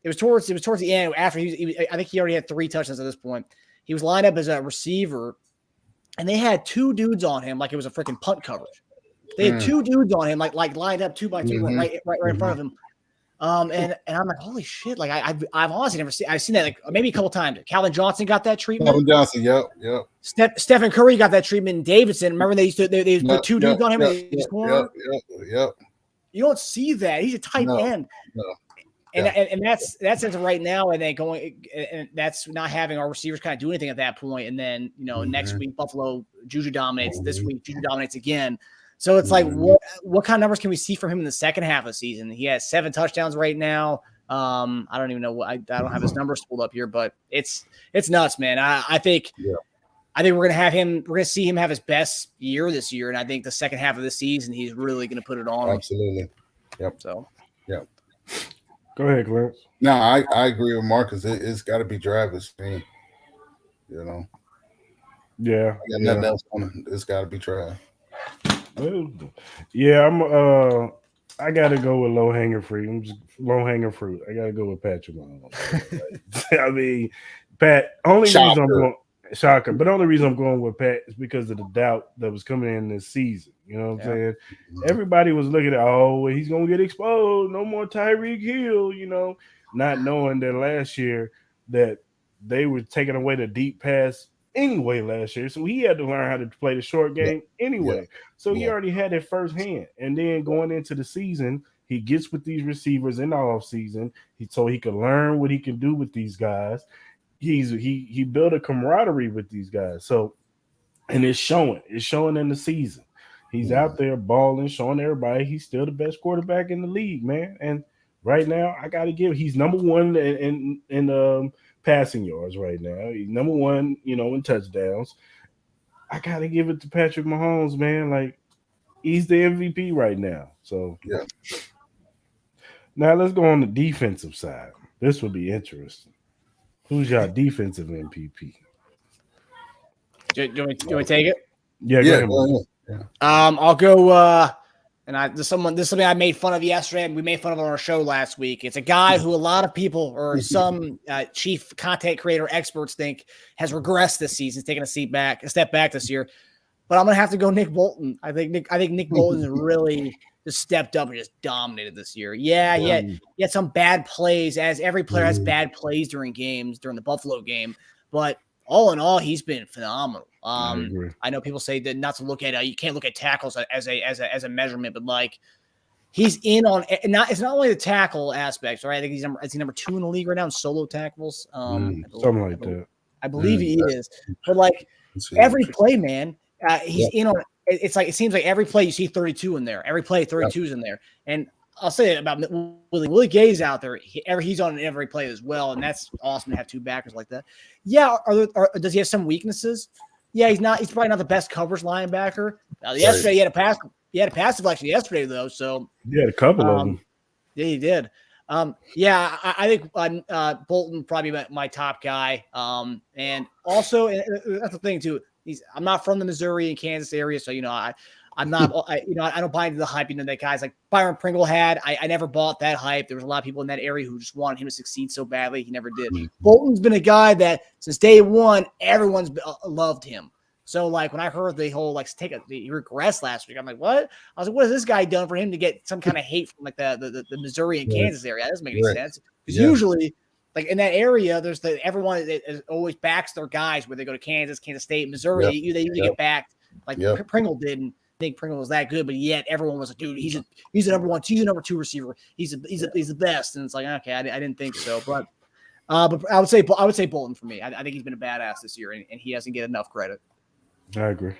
was towards the end after I think he already had 3 touchdowns at this point. He was lined up as a receiver, and they had 2 dudes on him like it was a freaking punt coverage. They had 2 dudes on him like lined up 2 by 2 right in front of him. And I'm like, holy shit! Like I've honestly never seen. I've seen that like maybe a couple times. Calvin Johnson got that treatment. Calvin Johnson, yep. Stephen Curry got that treatment. And Davidson, remember they used to put 2 dudes on him. Yep. You don't see that. He's a tight end. No. And that's right now. And then and that's not having our receivers kind of do anything at that point. And then next week Buffalo Juju dominates. This week Juju dominates again. So it's like what kind of numbers can we see from him in the second half of the season? He has 7 touchdowns right now. I don't even know what I don't have his numbers pulled up here, but it's nuts, man. I think we're gonna see him have his best year this year, and I think the second half of the season he's really gonna put it on. Absolutely. Yep. So go ahead, Clarence. No, I agree with Marcus. It's got to be Travis, man. Yeah. Nothing else on it. It's got to be Travis. Yeah, I gotta go with low hanging fruit. I gotta go with Patrick Mahomes. I mean, Pat. Only reason I'm going with Pat is because of the doubt that was coming in this season. You know what I'm saying? Everybody was looking at, he's gonna get exposed. No more Tyreek Hill. Not knowing that last year that they were taking away the deep pass anyway last year. So he had to learn how to play the short game anyway. So he already had it firsthand. And then going into the season, he gets with these receivers in the offseason so he can learn what he can do with these guys. He built a camaraderie with these guys. So, and it's showing in the season. He's out there balling, showing everybody he's still the best quarterback in the league, man. And right now, I got to he's number 1 in passing yards right now. He's number 1, in touchdowns. I got to give it to Patrick Mahomes, man. Like, he's the MVP right now. So, Now let's go on the defensive side. This will be interesting. Who's your defensive MVP? Do you want to take it? Yeah, go ahead. I'll go. This is something I made fun of yesterday, and we made fun of on our show last week. It's a guy who a lot of people or some chief content creator experts think has regressed this season, taking a step back this year. But I'm gonna have to go Nick Bolton. I think Nick Bolton has really just stepped up and just dominated this year. Yeah, he had some bad plays, as every player has bad plays during the Buffalo game. But all in all, he's been phenomenal. I agree. I know people say that not to look at you can't look at tackles as a measurement, but like he's in on it's not only the tackle aspects, right? I think he's number 2 in the league right now in solo tackles. Something like that. I believe he is. But like every play, man, he's in on. It's like it seems like every play you see 32 in there. Every play 32 is in there, and I'll say it about Willie. Willie Gay's out there. He's on every play as well, and that's awesome to have 2 backers like that. Yeah, does he have some weaknesses? Yeah, he's probably not the best coverage linebacker. Yesterday he had a pass. He had a pass deflection yesterday though, so he had a couple of them. Yeah, he did. I think Bolton probably my top guy. And also that's the thing too. I'm not from the Missouri and Kansas area, so I'm not. I don't buy into the hype. That guys like Byron Pringle had. I never bought that hype. There was a lot of people in that area who just wanted him to succeed so badly. He never did. Bolton's been a guy that since day one, everyone's loved him. So like when I heard the whole he regressed last week, I'm like, what? I was like, what has this guy done for him to get some kind of hate from like the Missouri and Kansas area? That doesn't make any sense. Because usually, like in that area, there's everyone that always backs their guys where they go to Kansas, Kansas State, Missouri. They usually get backed like Pringle did. And I think Pringle was that good, but yet everyone was like, dude, he's the number 1, he's the number 2 receiver. He's the best. And it's like, okay, I didn't think so, but I would say Bolton for me. I think he's been a badass this year, and he doesn't get enough credit. I agree.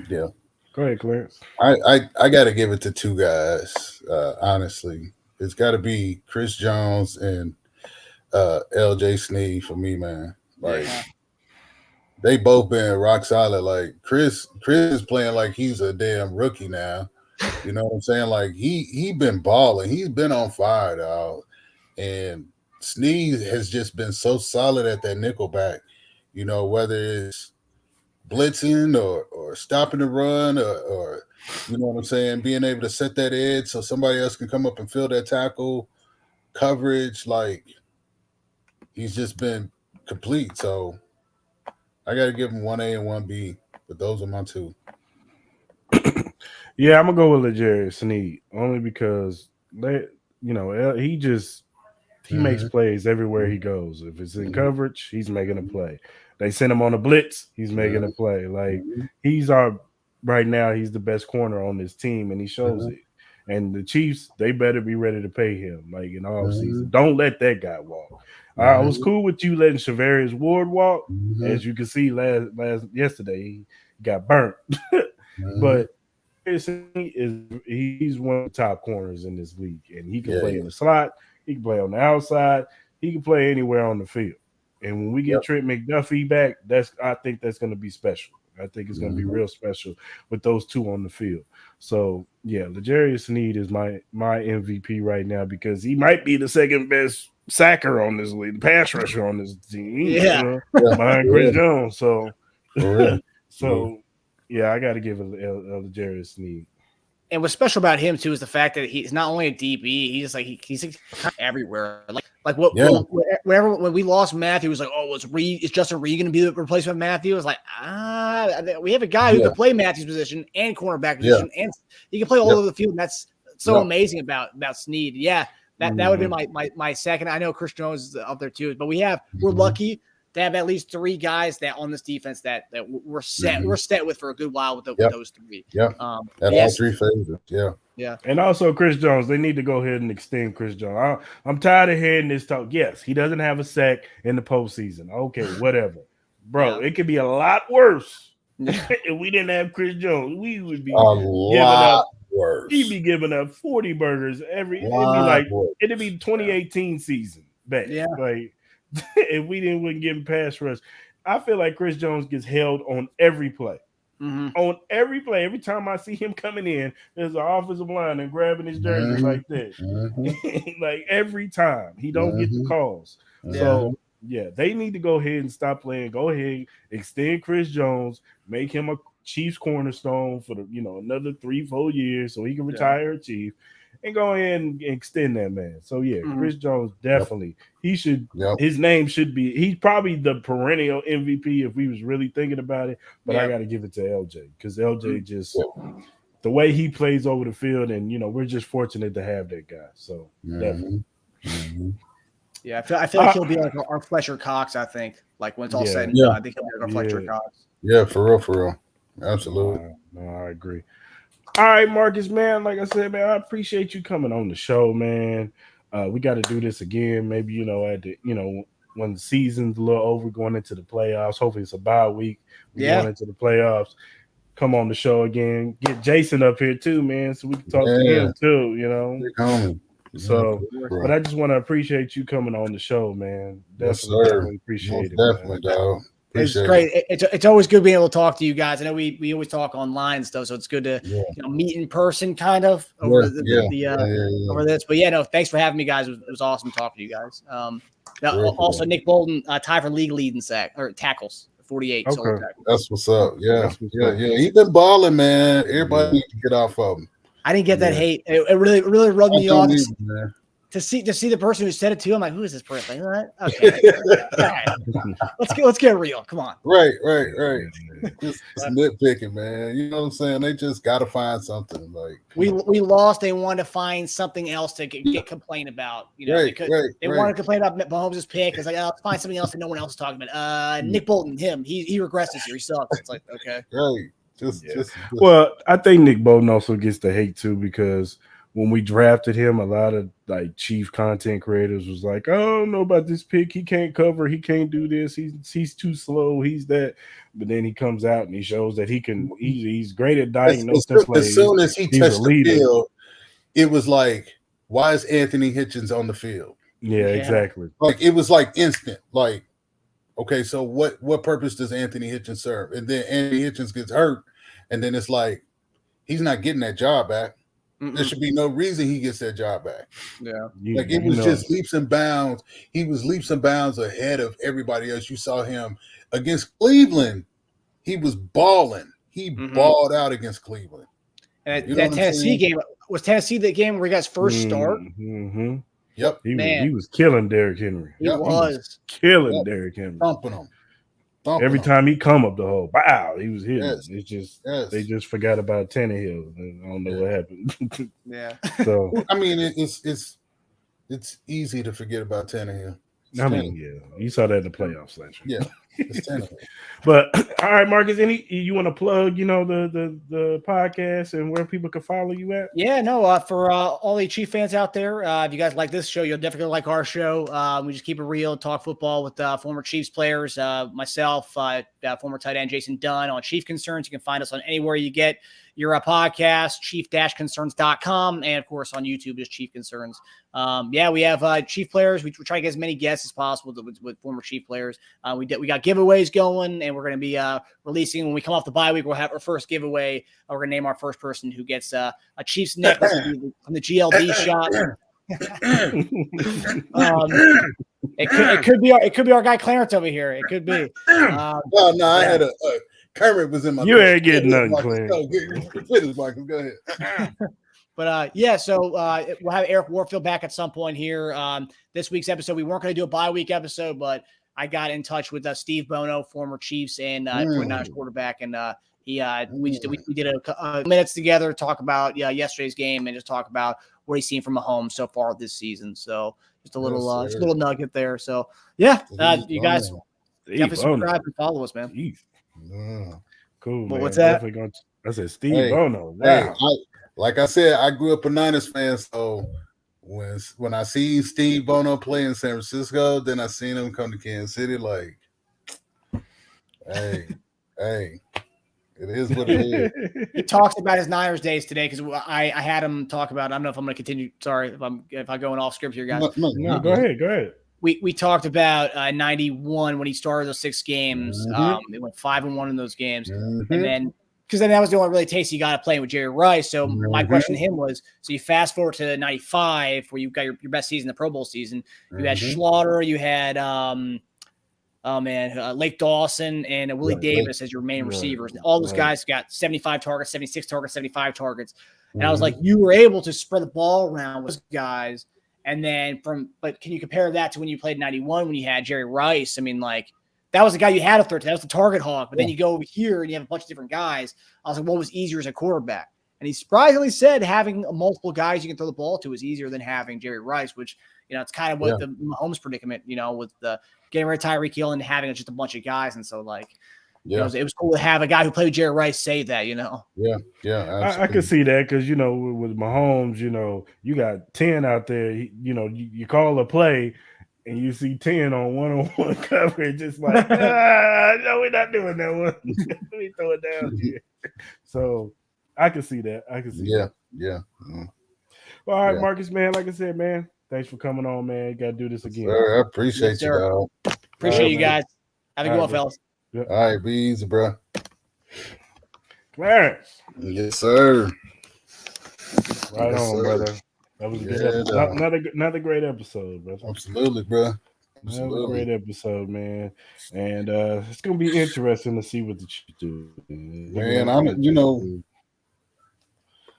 Yeah. Go ahead, Clarence. I got to give it to 2 guys. Honestly, it's got to be Chris Jones and LJ Sneed for me, man. Like they both been rock solid. Like Chris is playing like he's a damn rookie now. You know what I'm saying? Like he been balling. He's been on fire, dog. And Sneed has just been so solid at that nickelback. Whether it's blitzing or stopping the run or you know what I'm saying, being able to set that edge so somebody else can come up and fill that tackle coverage. Like he's just been complete. So I got to give him 1A and 1B, but those are my 2. Yeah, I'm gonna go with L'Jarius Sneed only because he makes plays everywhere he goes. If it's in coverage, he's making a play. They send him on a blitz, he's making a play. Like right now, he's the best corner on this team, and he shows it. And the Chiefs, they better be ready to pay him, like in all season. Don't let that guy walk. I was cool with you letting Charvarius Ward walk. As you can see, yesterday he got burnt. But he's one of the top corners in this league, and he can play in the slot. He can play on the outside. He can play anywhere on the field. And when we get Trent McDuffie back, I think that's going to be special. I think it's going to be real special with those 2 on the field. So, L'Jarius Sneed is my MVP right now because he might be the second best sacker on this league, pass rusher on this team. Behind Chris Jones. So, I got to give it L'Jarius Sneed. And what's special about him too is the fact that he's not only a DB, he's kind of everywhere. Whenever when we lost Matthew, it was like, oh, is Justin Reed going to be the replacement of Matthew? It was like, we have a guy who can play Matthew's position and cornerback position, and he can play all over the field. And that's so amazing about Sneed. Yeah, that would be my second. I know Chris Jones is up there too, but we're lucky to have at least 3 guys that on this defense that we're set with for a good while with those 3. All 3 phases. Yeah. And also Chris Jones, they need to go ahead and extend Chris Jones. I'm tired of hearing this talk. Yes, he doesn't have a sack in the postseason. Okay, whatever. Bro, it could be a lot worse. If we didn't have Chris Jones, we would be giving up worse. He'd be giving up 40 burgers it'd be 2018 season back. Yeah. Like if we wouldn't give him pass rush. I feel like Chris Jones gets held on every play. On every play, every time I see him coming in, there's an offensive line and grabbing his jersey like that. Like every time, he don't get the calls. So they need to go ahead and stop playing. Go ahead, extend Chris Jones, make him a Chiefs cornerstone for another 3-4 years, so he can retire a Chief, and go ahead and extend that man. So Chris Jones definitely he should. His name should be. He's probably the perennial MVP if we was really thinking about it. But I got to give it to LJ because LJ just the way he plays over the field, and we're just fortunate to have that guy. So definitely. Yeah, I feel like he'll be like our Fletcher Cox. I think like when it's all said and done, I think he'll be like our Fletcher Cox. Yeah, for real. Absolutely. No, I agree. All right, Marcus, man. Like I said, man, I appreciate you coming on the show, man. We got to do this again. Maybe at the when the season's a little over, going into the playoffs. Hopefully, it's a bye week. Going into the playoffs. Come on the show again. Get Jason up here too, man, so we can talk to him too. So, but I just want to appreciate you coming on the show, man. Definitely appreciate it. Definitely, dog. It's great. It's always good being able to talk to you guys. I know we always talk online and stuff, so it's good to meet in person, kind of over this. But thanks for having me, guys. It was awesome talking to you guys. Also, Nick Bolton tied for league lead in tackles, 48. Okay, that's what's up. Yeah. He's been balling, man. Everybody needs to get off of him. I didn't get that hate. It really rubbed me off. To see the person who said it to him, I'm like, who is this person? Like, okay, all right. Let's get real. Come on. Right. Just nitpicking, man. You know what I'm saying? They just got to find something. Like we lost. They wanted to find something else to get complained about. They wanted to complain about Mahomes' pick. It's like, let's find something else that no one else is talking about. Nick Bolton, he regressed this year. He sucks. It's like, okay, right. Well, I think Nick Bolton also gets the hate too because when we drafted him, a lot of like chief content creators was like, "I don't know about this pick. He can't cover. He can't do this. He's too slow. He's that." But then he comes out and he shows that he can. He's great at diagnosing plays. As soon as he touched the field, it was like, "Why is Anthony Hitchens on the field?" Yeah, exactly. Like it was like instant. Like, okay, so what purpose does Anthony Hitchens serve? And then Anthony Hitchens gets hurt, and then it's like he's not getting that job back. There should be no reason he gets that job back. Yeah. Like it was just leaps and bounds. He was leaps and bounds ahead of everybody else. You saw him against Cleveland. He was balling. He balled out against Cleveland. And that Tennessee game, was Tennessee the game where he got his first start? Mm-hmm. Yep. He was killing Derrick Henry. He was killing Derrick Henry. Thumping him. Every time he come up the hole, wow, he was hitting. Yes. It's just they just forgot about Tannehill. I don't know what happened. So I mean, it's easy to forget about Tannehill. You saw that in the playoffs last year. Yeah, it's Tannehill. But all right, Marcus, you want to plug, the podcast and where people can follow you at? Yeah, no, for all the Chief fans out there, if you guys like this show, you'll definitely like our show. We just keep it real, talk football with former Chiefs players, myself, former tight end Jason Dunn on Chief Concerns. You can find us on anywhere you get your podcast, chief-concerns.com, and of course on YouTube is Chief Concerns. We have Chief players. We try to get as many guests as possible with former Chief players. We got giveaways going, and we're going to be releasing when we come off the bye week. We'll have our first giveaway. We're going to name our first person who gets a Chiefs necklace from the GLD shop. It could be our guy Clarence over here. It could be. I had a Kermit was in my. You ain't getting nothing, Clarence. Marcus. Go ahead. But so we'll have Eric Warfield back at some point here. This week's episode, we weren't going to do a bye week episode, but I got in touch with Steve Bono, former Chiefs and 49ers quarterback, and we did a minutes together to talk about yesterday's game and just talk about what he's seen from Mahomes so far this season. So just a little nugget there. So you guys definitely subscribe and follow us, man. Cool. Well, man. what's that? I said Steve Bono. Wow. Like I said, I grew up a Niners fan, so when I see Steve Bono play in San Francisco, then I seen him come to Kansas City. Like, hey, it is what it is. He talks about his Niners days today because I had him talk about. I don't know if I'm going to continue. Sorry if I'm going off script here, guys. No, go ahead. We talked about 91 when he started those 6 games. They went 5-1 in those games, and then. Because then that was the only really taste you got to play with Jerry Rice. So my question to him was, so you fast forward to 95 where you got your best season, the Pro Bowl season. You had Schlaughter, you had Lake Dawson and Willie Davis as your main receivers. And all those guys got 75 targets, 76 targets, 75 targets. And I was like, you were able to spread the ball around with guys. And then but can you compare that to when you played 91 when you had Jerry Rice? I mean, like, that was the guy you had up there. That was the target hog. But then you go over here and you have a bunch of different guys. I was like, what was easier as a quarterback? And he surprisingly said having multiple guys you can throw the ball to is easier than having Jerry Rice, which It's kind of what the Mahomes predicament, with the getting rid of Tyreek Hill and having just a bunch of guys. And so it was cool to have a guy who played with Jerry Rice say that, Yeah. I can see that because, with Mahomes, you got 10 out there, you call a play and you see 10 on one-on-one coverage. Just like, no, we're not doing that one. Let me throw it down here. So I can see that. Yeah. Well, all right, Marcus, man, like I said, man, thanks for coming on, man. You got to do this again. Sir, I appreciate you, dog. Appreciate you guys. Have a good one, fellas. Yep. All right, be easy, bro. Clarence. Yes, sir. Right on, brother. That was a good episode. Another great episode, brother. Absolutely, bro. Another great episode, man. And it's gonna be interesting to see what the Chiefs do. Man,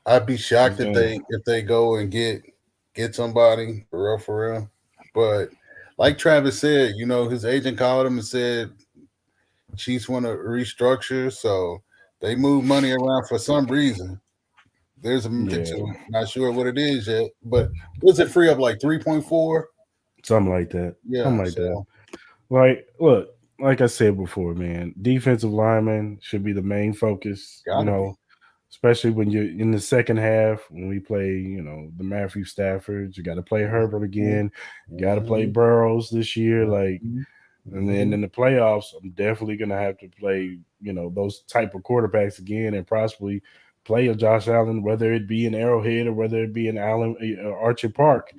I'd be shocked if they go and get somebody for real. But like Travis said, his agent called him and said Chiefs want to restructure, so they move money around for some reason. There's a not sure what it is yet, but was it free up like 3.4? Something like that. Yeah, something like that. Like, look, like I said before, man, defensive linemen should be the main focus. Especially when you're in the second half when we play, the Matthew Staffords. You got to play Herbert again. You got to play Burrows this year, and then in the playoffs, I'm definitely gonna have to play, those type of quarterbacks again, and possibly play a Josh Allen, whether it be in Arrowhead or whether it be in Archer Park.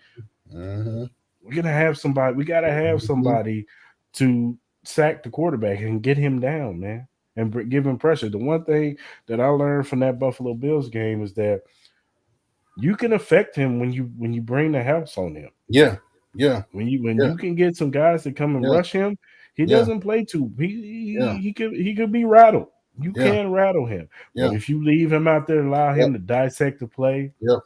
We're gonna have somebody. We gotta have somebody to sack the quarterback and get him down, man, and give him pressure. The one thing that I learned from that Buffalo Bills game is that you can affect him when you bring the house on him. Yeah. When you can get some guys to come and rush him, he doesn't play too. He could be rattled. You can rattle him. But if you leave him out there and allow him to dissect the play, if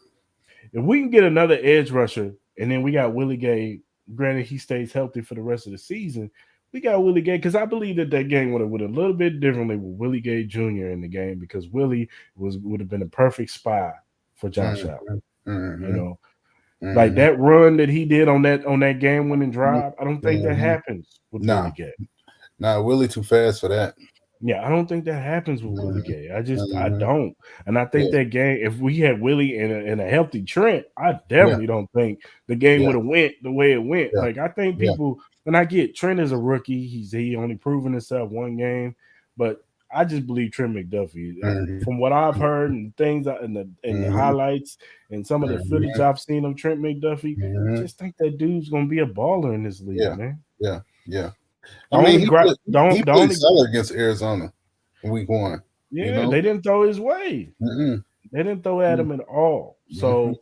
we can get another edge rusher, and then we got Willie Gay, granted he stays healthy for the rest of the season, we got Willie Gay, because I believe that game would have went a little bit differently with Willie Gay Jr. in the game, because Willie would have been a perfect spy for Josh Allen. Like that run that he did on that game-winning drive, I don't think that happens with Willie Gay. Willie too fast for that. Yeah, I don't think that happens with Willie Gay. I don't. And I think that game, if we had Willie in a healthy Trent, I definitely don't think the game would have went the way it went. Like, I think people, and I get Trent is a rookie. He only proven himself one game, but I just believe Trent McDuffie. From what I've heard and things in the highlights and some of the footage I've seen of Trent McDuffie, I just think that dude's gonna be a baller in this league, man. Yeah. I mean, he played solid against Arizona in week 1. Yeah, they didn't throw his way. They didn't throw at him at all. So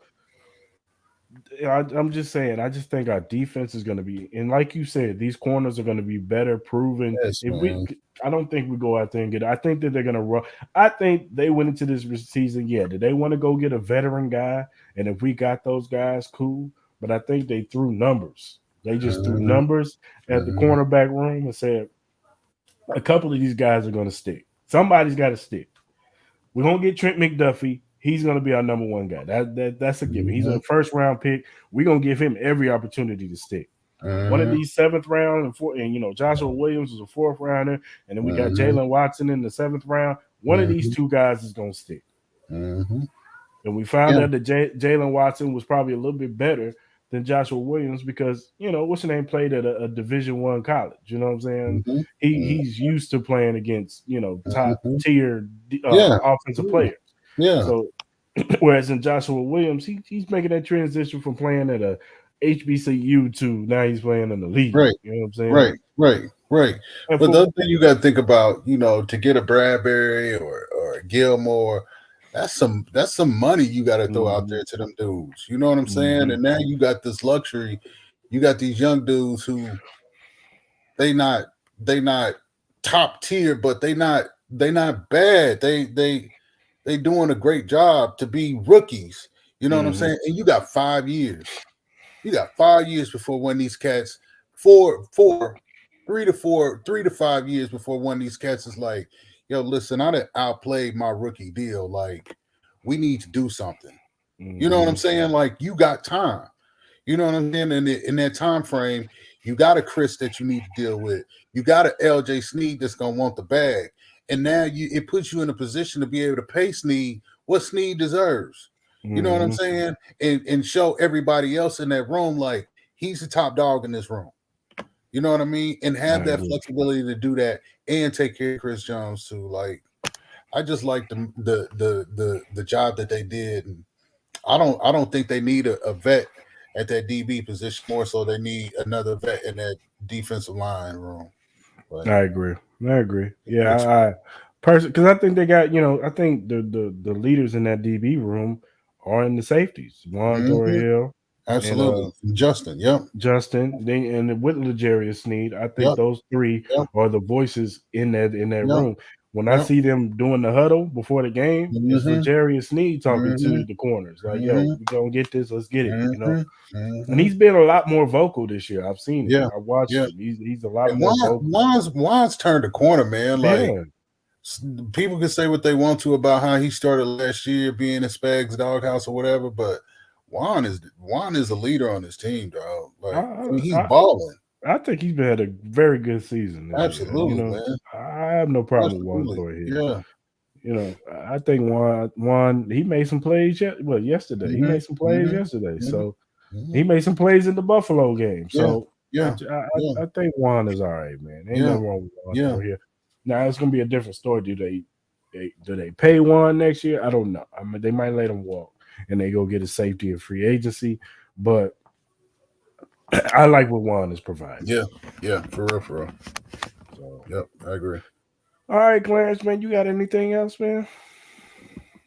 I'm just saying, I just think our defense is going to be, and like you said, these corners are going to be better proven. Yes, I don't think we go out there and get it. I think that they're going to run. I think they went into this season, did they want to go get a veteran guy? And if we got those guys, cool. But I think they threw numbers. They just threw numbers at the cornerback room and said, a couple of these guys are going to stick. Somebody's got to stick. We're going to get Trent McDuffie. He's going to be our number one guy. That's a given. He's a first-round pick. We're going to give him every opportunity to stick. One of these 7th round and Joshua Williams was a 4th rounder, and then we got Jalen Watson in the 7th round. One of these two guys is going to stick. And we found out that Jalen Watson was probably a little bit better than Joshua Williams because, what's his name, played at a Division I college. You know what I'm saying? He's used to playing against, top-tier offensive players. Yeah. So, whereas in Joshua Williams, he's making that transition from playing at a HBCU to now he's playing in the league. Right. You know what I'm saying? Right. But the other thing you got to think about, to get a Bradbury or a Gilmore, that's some money you got to throw out there to them dudes. You know what I'm saying? And now you got this luxury. You got these young dudes who they not top tier, but they not bad. They doing a great job to be rookies. You know what I'm saying? And you got 5 years. You got 5 years before one of these cats, 3 to 5 years before one of these cats is like, yo, listen, I done outplayed my rookie deal. Like, we need to do something. You know what I'm saying? Like, you got time. You know what I'm saying? In that time frame, you got a Cris that you need to deal with. You got an LJ Snead that's gonna want the bag, and now it puts you in a position to be able to pay Snead what Snead deserves. You know what I'm saying? And show everybody else in that room like he's the top dog in this room. You know what I mean? And have that flexibility to do that and take care of Chris Jones too. Like, I just like the job that they did. And I don't think they need a vet at that DB position. More so, they need another vet in that defensive line room. But, I agree. Yeah, because I think they got, I think the leaders in that DB room are in the safeties. Juan Thorhill. Absolutely. And, Justin, yep. Justin, and with L'Jarius Sneed, I think those three are the voices in that room. When I see them doing the huddle before the game, it's L'Jarius Sneed talking to the corners. Like, yo, we're going to get this. Let's get it, And he's been a lot more vocal this year. I've seen it. I watched him. He's a lot more vocal. Juan's turned the corner, man. Like, people can say what they want to about how he started last year being in Spags doghouse or whatever, but Juan is a leader on his team, dog. Like, he's balling. I think he's had a very good season. Absolutely, man. I have no problem with Juan Thorhill. I think Juan he made some plays yesterday. He made some plays yesterday. So he made some plays in the Buffalo game. So I think Juan is all right, man. Ain't nothing wrong with Juan Thorhill. Now it's gonna be a different story. Do they pay Juan next year? I don't know. I mean, they might let him walk and they go get a safety in free agency, but I like what Juan is providing. Yeah, for real. So, yep, I agree. All right, Clarence, man, you got anything else, man?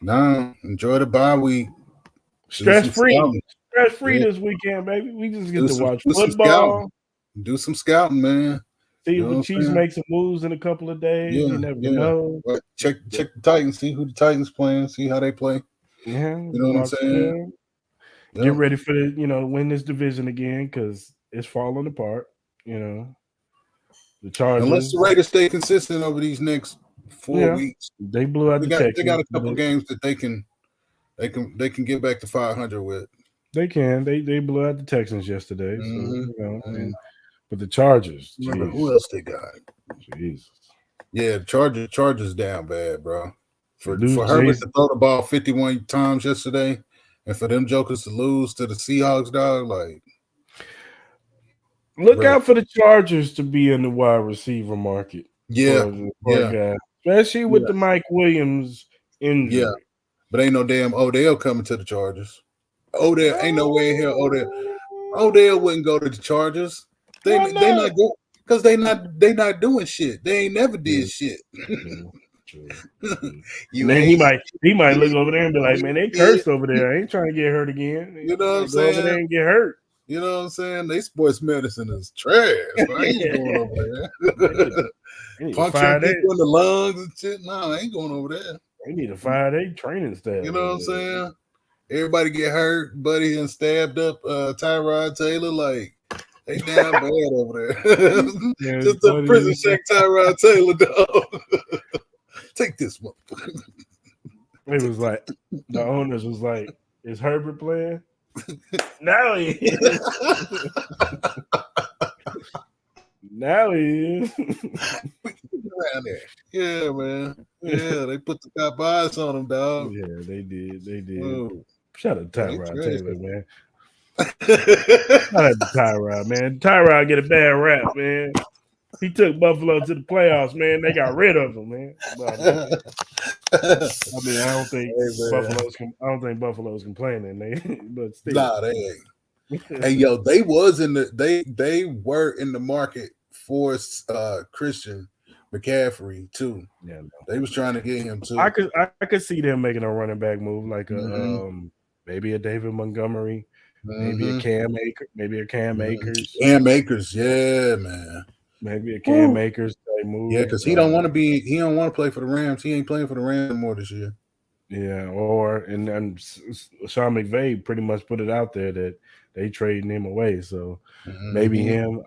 No, enjoy the bye week. Stress-free this weekend, baby. We just get to watch football. Do some scouting, man. See if the Chiefs make some moves in a couple of days. You never know. But check the Titans, see who the Titans playing, see how they play. Yeah, you know what I'm saying? Get ready for win this division again because it's falling apart. The Chargers. Unless the Raiders stay consistent over these next 4 weeks, they blew out the Texans. They got a couple games that they can get back to 500 with. They can. They blew out the Texans yesterday. But the Chargers. Who else they got? Jesus. Yeah, the Chargers down bad, bro. For Herbert to throw the ball 51 times yesterday, and for them jokers to lose to the Seahawks, dog, like. Look out for the Chargers to be in the wide receiver market. Especially with the Mike Williams injury. Yeah, but ain't no damn Odell coming to the Chargers. Odell ain't no way in hell Odell wouldn't go to the Chargers. They not go because they not doing shit. They ain't never did shit. Then he might look over there and be like, man, they cursed over there. I ain't trying to get hurt again. You know what I'm saying? Go over there and get hurt. You know what I'm saying? They sports medicine is trash. I ain't going over there. Puncturing people in the lungs and shit. No, I ain't going over there. They need a 5-day training staff. You know what I'm saying? Everybody get hurt. Buddy and stabbed up Tyrod Taylor. Like, they down bad over there. Just a prison check Tyrod Taylor, dog. Take this motherfucker. It was like, the owners was like, is Herbert playing? Now he is. Now he is. Around there. Yeah, man. Yeah, they put the cop eyes on him, dog. Yeah, they did. Oh. Shout out to Tyrod Taylor, man. Shout out to Tyrod, man. Tyrod get a bad rap, man. He took Buffalo to the playoffs, man. They got rid of him, man. But, I mean, I don't think Buffalo's complaining. But still. Nah, they ain't. Hey, yo, they were in the market for Christian McCaffrey too. Yeah, they was trying to get him too. I could see them making a running back move, like maybe a David Montgomery, maybe a Cam Akers. Cam Akers, yeah, man. Maybe a Cam Akers type move. Yeah, because he don't want to play for the Rams. He ain't playing for the Rams anymore this year. Yeah, and Sean McVay pretty much put it out there that they trading him away. So maybe him.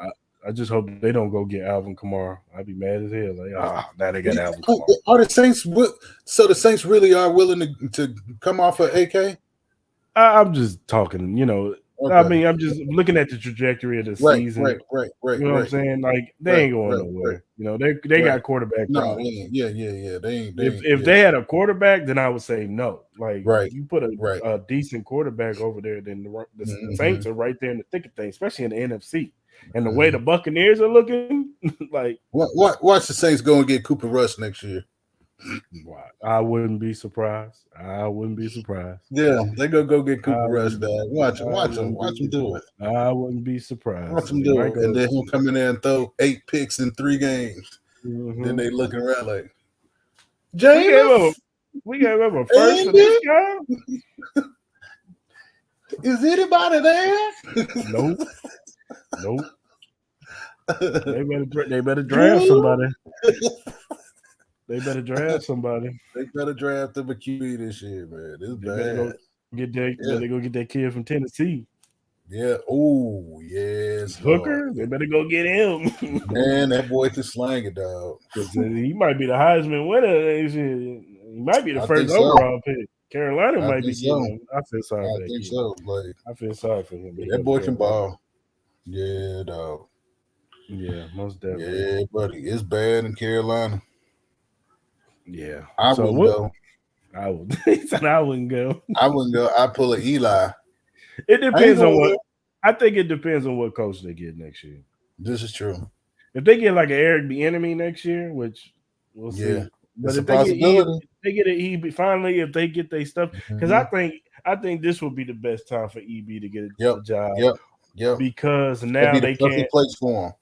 I just hope they don't go get Alvin Kamara. I'd be mad as hell. Like, now they got Alvin Kamara. Are the Saints? So the Saints really are willing to come off of AK? I'm just talking. I mean, I'm just looking at the trajectory of the season. Right. You know what I'm saying? Like they ain't going nowhere. You know, they got quarterback. No, yeah. They ain't. If they had a quarterback, then I would say no. Like you put right. a decent quarterback over there, then the Saints are right there in the thick of things, especially in the NFC. And the way the Buccaneers are looking, like watch the Saints go and get Cooper Rush next year. I wouldn't be surprised. Yeah, they go get Cooper Rush, dad. Watch him do it. I wouldn't be surprised. Watch him do it, and then he'll come in there and throw 8 picks in 3 games. Then they looking around like, James, we gave him a first for this guy. Is anybody there? Nope. They better draft somebody. They better draft somebody. They better draft them a QB this year, man. It's bad. Better go get that kid from Tennessee. Yeah. Oh, yes. Hooker. They better go get him. Man, that boy can slang it, dog. He might be the Heisman winner. He might be the first overall pick. Carolina might be getting him. I feel sorry for that kid. So. Like, I feel sorry for him. That boy can ball. Yeah, dog. Yeah, most definitely. Yeah, buddy. It's bad in Carolina. Yeah. I wouldn't go. He said I wouldn't go. I wouldn't go. I'd pull an Eli. It depends on what. I think it depends on what coach they get next year. This is true. If they get like an Eric Bieniemy next year, which we'll see. But if they get an EB finally, if they get their stuff, because I think this will be the best time for EB to get a job. Yep. Because now they can't place for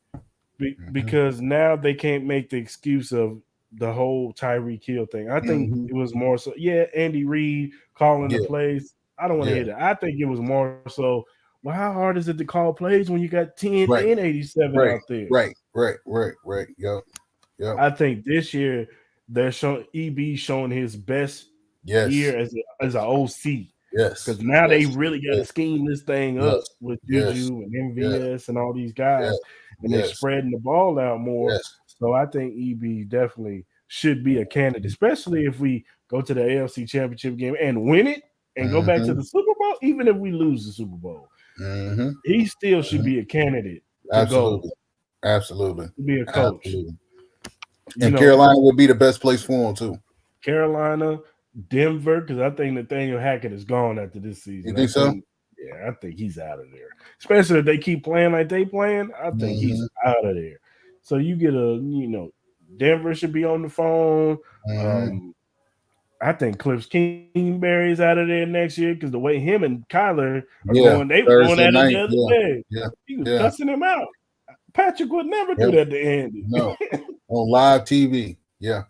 him. Because now they can't make the excuse of the whole Tyreek Hill thing. I think it was more so. Yeah, Andy Reid calling the plays. I don't want to hear that. I think it was more so. Well, how hard is it to call plays when you got 10 and 87 out there? Right. Yep. I think this year they're showing showing his best year as an OC. Yes. Because now they really got to scheme this thing up with Juju and MVS and all these guys. And they're spreading the ball out more. Yes. So I think EB definitely should be a candidate, especially if we go to the AFC Championship game and win it and go back to the Super Bowl, even if we lose the Super Bowl. He still should be a candidate. Absolutely. To be a coach. And Carolina would be the best place for him, too. Carolina, Denver, because I think Nathaniel Hackett is gone after this season. You think so? Yeah, I think he's out of there. Especially if they keep playing like they playing, I think he's out of there. So you get Denver should be on the phone. I think Cliff Kingsbury's out of there next year because the way him and Kyler are going, they were going at it the other day. Yeah. He was cussing him out. Patrick would never do that to Andy. No, on live TV. Yeah.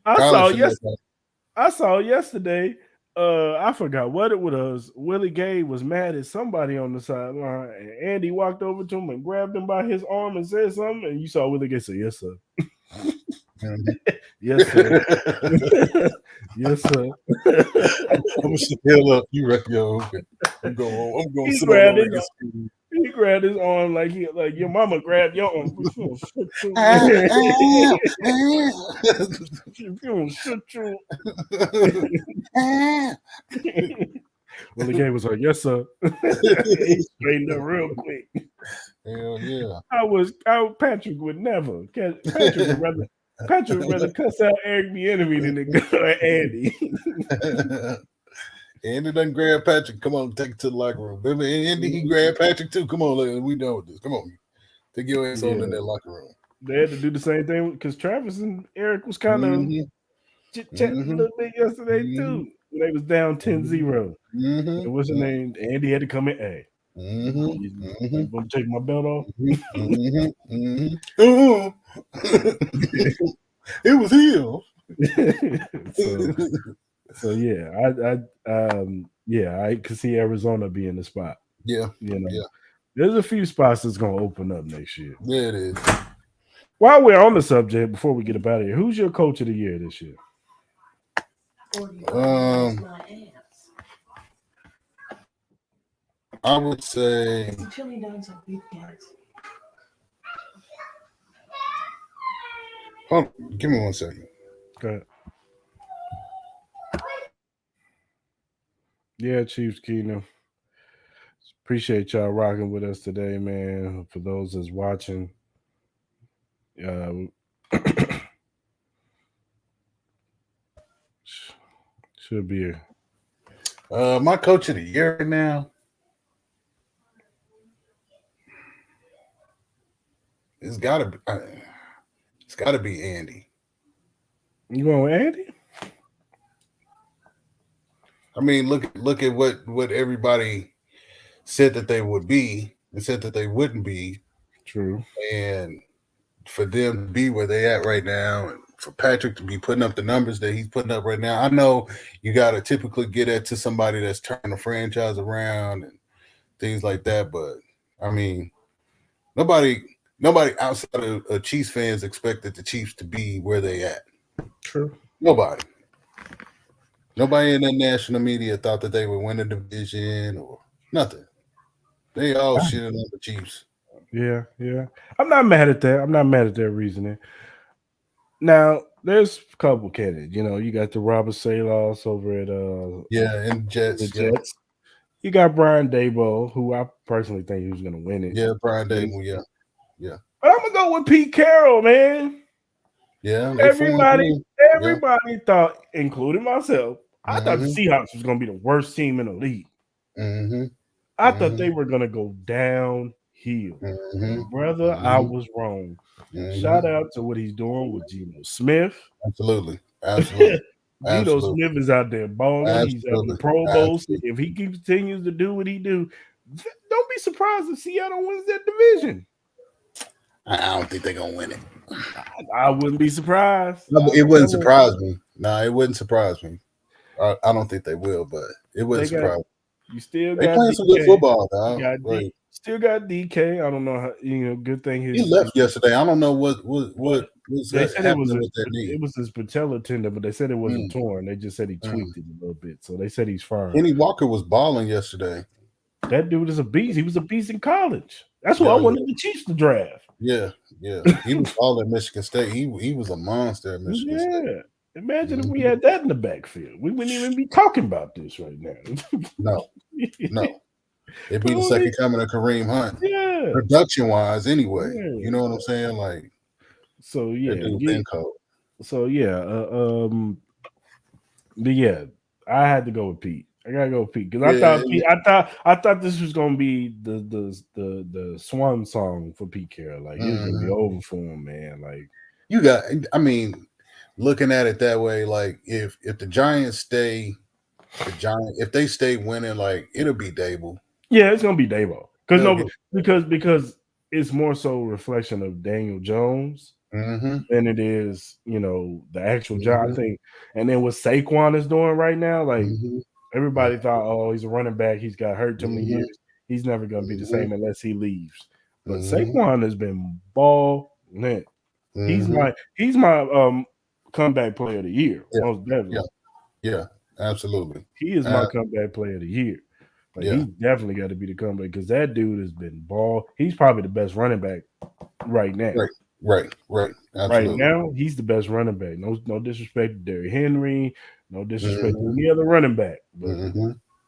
I saw yesterday. I forgot what it was. Willie Gay was mad at somebody on the sideline, and Andy walked over to him and grabbed him by his arm and said something. And you saw Willie Gay say, "Yes, sir." Yes, sir. Yes, sir. I'm gonna heal up. You ready? Yo, okay. I'm going. He grabbed his arm like your mama grabbed your arm. Well, the game was like, yes, sir. He straightened up real quick. Hell yeah. Patrick would never. Patrick would rather cuss out Eric Bieniemy than to go at Andy. Andy doesn't grab Patrick. Come on, take it to the locker room. Andy, he grabbed Patrick too. Come on, we done with this. Come on. Take your ass on in that locker room. They had to do the same thing because Travis and Eric was kind of chit-chatting a little bit yesterday too. They was down 10-0. And what's his name? Andy had to come in. Hey, I'm going to take my belt off. It was him. So yeah, I could see Arizona being the spot. Yeah, There's a few spots that's gonna open up next year. Yeah, it is. While we're on the subject, before we get up out of here, who's your coach of the year this year? I would say. Oh, give me 1 second. Go ahead. Yeah, Chiefs Keenum. Appreciate y'all rocking with us today, man. For those that's watching, should be my coach of the year right now. It's gotta be Andy. You going with Andy? I mean, look at what everybody said that they would be and said that they wouldn't be. True. And for them to be where they at right now, and for Patrick to be putting up the numbers that he's putting up right now, I know you got to typically get that to somebody that's turning the franchise around and things like that. But I mean, nobody outside of Chiefs fans expected the Chiefs to be where they at. True. Nobody in the national media thought that they would win a division or nothing. They all shitting on the Chiefs. Yeah. I'm not mad at that. I'm not mad at their reasoning. Now, there's a couple candidates. You know, you got the Robert Salas over at and Jets. The Jets. You got Brian Daboll, who I personally think he was going to win it. Yeah, Brian Daboll. Yeah. But I'm gonna go with Pete Carroll, man. Yeah. Everybody thought, including myself, I thought the Seahawks was going to be the worst team in the league. I thought they were going to go downhill. Brother, I was wrong. Shout out to what he's doing with Geno Smith. Absolutely. Geno Smith is out there balling. He's having the Pro Bowl. If he continues to do what he do, don't be surprised if Seattle wins that division. I don't think they're going to win it. I wouldn't be surprised. No, it wouldn't surprise me. No, it wouldn't surprise me. I don't think they will, but it wouldn't surprise me. You still they got playing some good football, dog. Still got DK. I don't know how. Good thing he left yesterday. I don't know what they said it was his patella tendon, but they said it wasn't torn. They just said he tweaked it a little bit, so they said he's fine. Kenny Walker was balling yesterday. That dude is a beast. He was a beast in college. That's what I wanted the Chiefs to draft. Yeah. He was all at Michigan State. He was a monster at Michigan State. Imagine if we had that in the backfield. We wouldn't even be talking about this right now. No. It'd be the second coming of Kareem Hunt. Yeah. Production-wise, anyway. Yeah. You know what I'm saying? Like, so, yeah. I had to go with Pete. I gotta go with Pete because I thought this was gonna be the swan song for Pete Carroll. Like it was gonna be over for him, man. Like looking at it that way, like if the Giants if they stay winning, like it'll be Daboll. Yeah, it's gonna be Daboll because it's more so a reflection of Daniel Jones than it is, the actual job. I think, and then what Saquon is doing right now, like. Everybody thought, he's a running back. He's got hurt too many years. He's never going to be the same unless he leaves. But Saquon has been balling. He's my comeback player of the year. Most definitely. Yeah, absolutely. He is my comeback player of the year. Like he's definitely got to be the comeback because that dude has been ball. He's probably the best running back right now. Right. Absolutely. Right now, he's the best running back. No disrespect to Derrick Henry. No disrespect to any other running back, but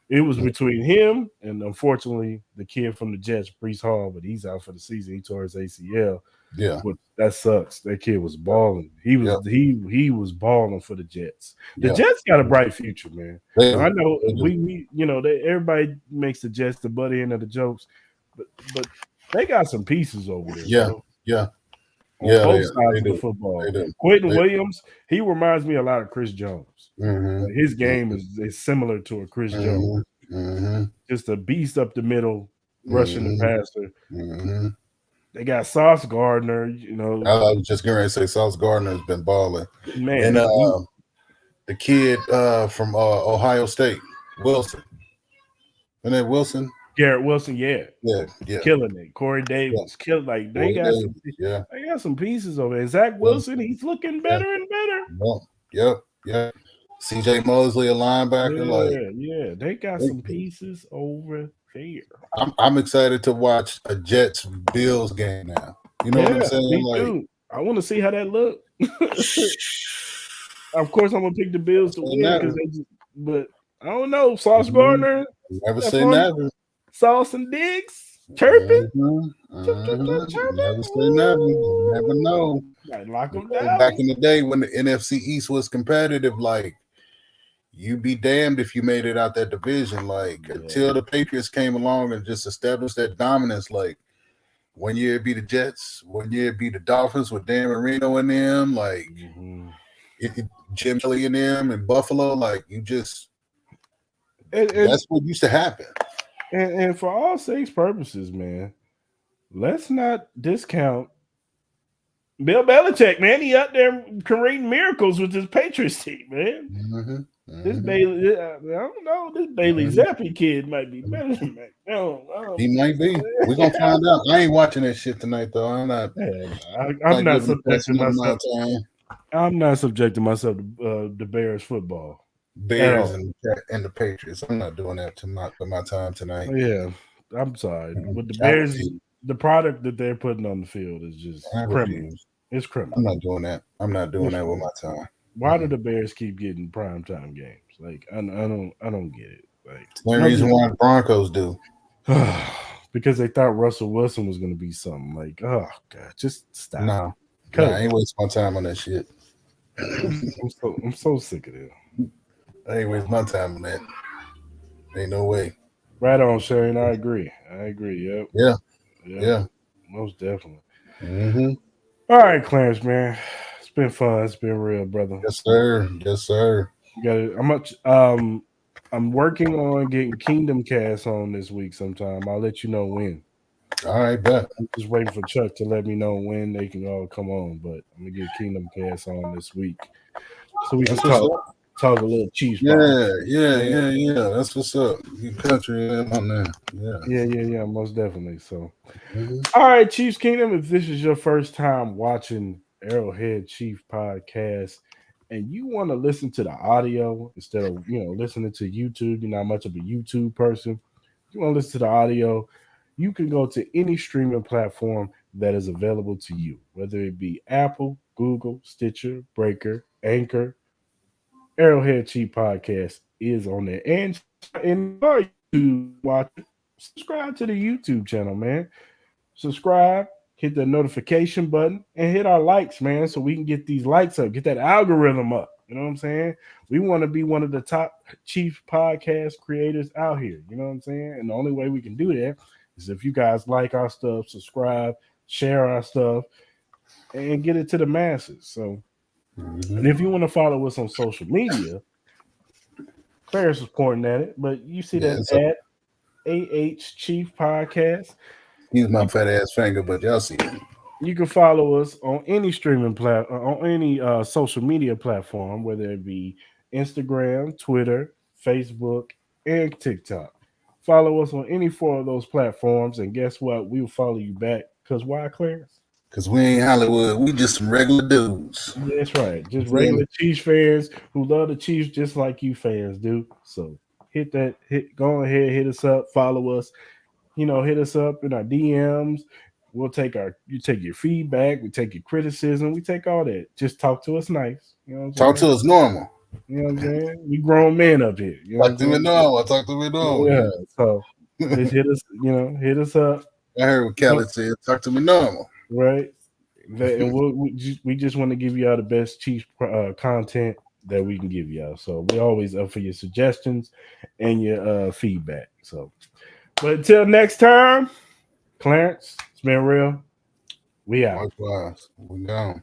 it was between him and unfortunately the kid from the Jets, Breece Hall, but he's out for the season. He tore his ACL. Yeah, but that sucks. That kid was balling. He was balling for the Jets. The Jets got a bright future, man. I know we everybody makes the Jets the butt end of the jokes, but they got some pieces over there. On both sides of the football. Quentin Williams, he reminds me a lot of Chris Jones. His game is similar to a Chris Jones. Just a beast up the middle, rushing the passer. They got Sauce Gardner, I was just going to say Sauce Gardner has been balling. Man, and the kid from Ohio State, Wilson. Isn't that Wilson? Garrett Wilson, yeah, killing it. Corey Davis, they got some pieces over there. Zach Wilson, he's looking better and better. Yeah. CJ Mosley, a linebacker, they got some pieces over there. I'm excited to watch a Jets Bills game now. You know what I'm saying? I want to see how that look. Of course, I'm gonna pick the Bills to win but I don't know. Sauce Gardner. Never say never. Sauce and Diggs chirping. Never say never. You never know. Lock them down. Back in the day when the NFC East was competitive, like you'd be damned if you made it out that division. Like until the Patriots came along and just established that dominance. Like 1 year it'd be the Jets, 1 year it'd be the Dolphins with Dan Marino and them. Like Jim Kelly and them in Buffalo. Like you just that's what used to happen. And for all sakes purposes, man, let's not discount Bill Belichick, man. He out there creating miracles with his Patriots team, man. This Bailey, I don't know. This Bailey Zappi kid might be better than that. No, he might be. We're gonna find out. I ain't watching that shit tonight, though. I'm not. I'm not subjecting myself. I'm not subjecting myself to the Bears football. Bears and the Patriots. I'm not doing that to my time tonight. Yeah, I'm sorry. With the Bears, the product that they're putting on the field is just criminal. It's criminal. I'm not doing that. I'm not doing that with my time. Why do the Bears keep getting primetime games? Like I don't get it. Like one reason why the Broncos do. Because they thought Russell Wilson was going to be something. Like, oh god, just stop. No, I ain't wasting my time on that shit. I'm so sick of it. I ain't waste my time on that. Ain't no way. Right on, Shane. I agree. Yep. Yeah. Most definitely. All right, Clarence, man. It's been fun. It's been real, brother. Yes, sir. You got it. I'm working on getting Kingdom Cast on this week sometime. I'll let you know when. All right, bet. I'm just waiting for Chuck to let me know when they can all come on, but I'm gonna get Kingdom Cast on this week. So we can talk a little Chiefs. Yeah. That's what's up. You country on there. Yeah, most definitely. So, all right, Chiefs Kingdom. If this is your first time watching Arrowhead Chief Podcast, and you want to listen to the audio instead of listening to YouTube, you're not much of a YouTube person. You want to listen to the audio, you can go to any streaming platform that is available to you, whether it be Apple, Google, Stitcher, Breaker, Anchor. Arrowhead Chief Podcast is on there. And to watch, subscribe to the YouTube channel, man. Subscribe, hit the notification button, and hit our likes, man, so we can get these likes up, get that algorithm up. You know what I'm saying? We want to be one of the top Chief podcast creators out here. You know what I'm saying? And the only way we can do that is if you guys like our stuff, subscribe, share our stuff, and get it to the masses. So, and if you want to follow us on social media, Clarence is pointing at it, but you see that at AH Chief Podcast. Use my fat ass finger, but y'all see it. You can follow us on any streaming platform, on any social media platform, whether it be Instagram, Twitter, Facebook, and TikTok. Follow us on any four of those platforms, and guess what? We'll follow you back. Because why, Clarence? Because we ain't Hollywood. We just some regular dudes. That's right. Just regular Chiefs fans who love the Chiefs just like you fans do. So go ahead, hit us up, follow us. Hit us up in our DMs. You take your feedback, we take your criticism, we take all that. Just talk to us nice. Talk to us normal. You know what I'm saying? We grown men up here. Talk to me normal. Yeah. So just hit us up. I heard what Kelly said. Talk to me normal. Right. And we just want to give y'all the best Chiefs content that we can give y'all. So we're always up for your suggestions and your feedback. So, but until next time, Clarence, it's been real. We out. Likewise. We gone.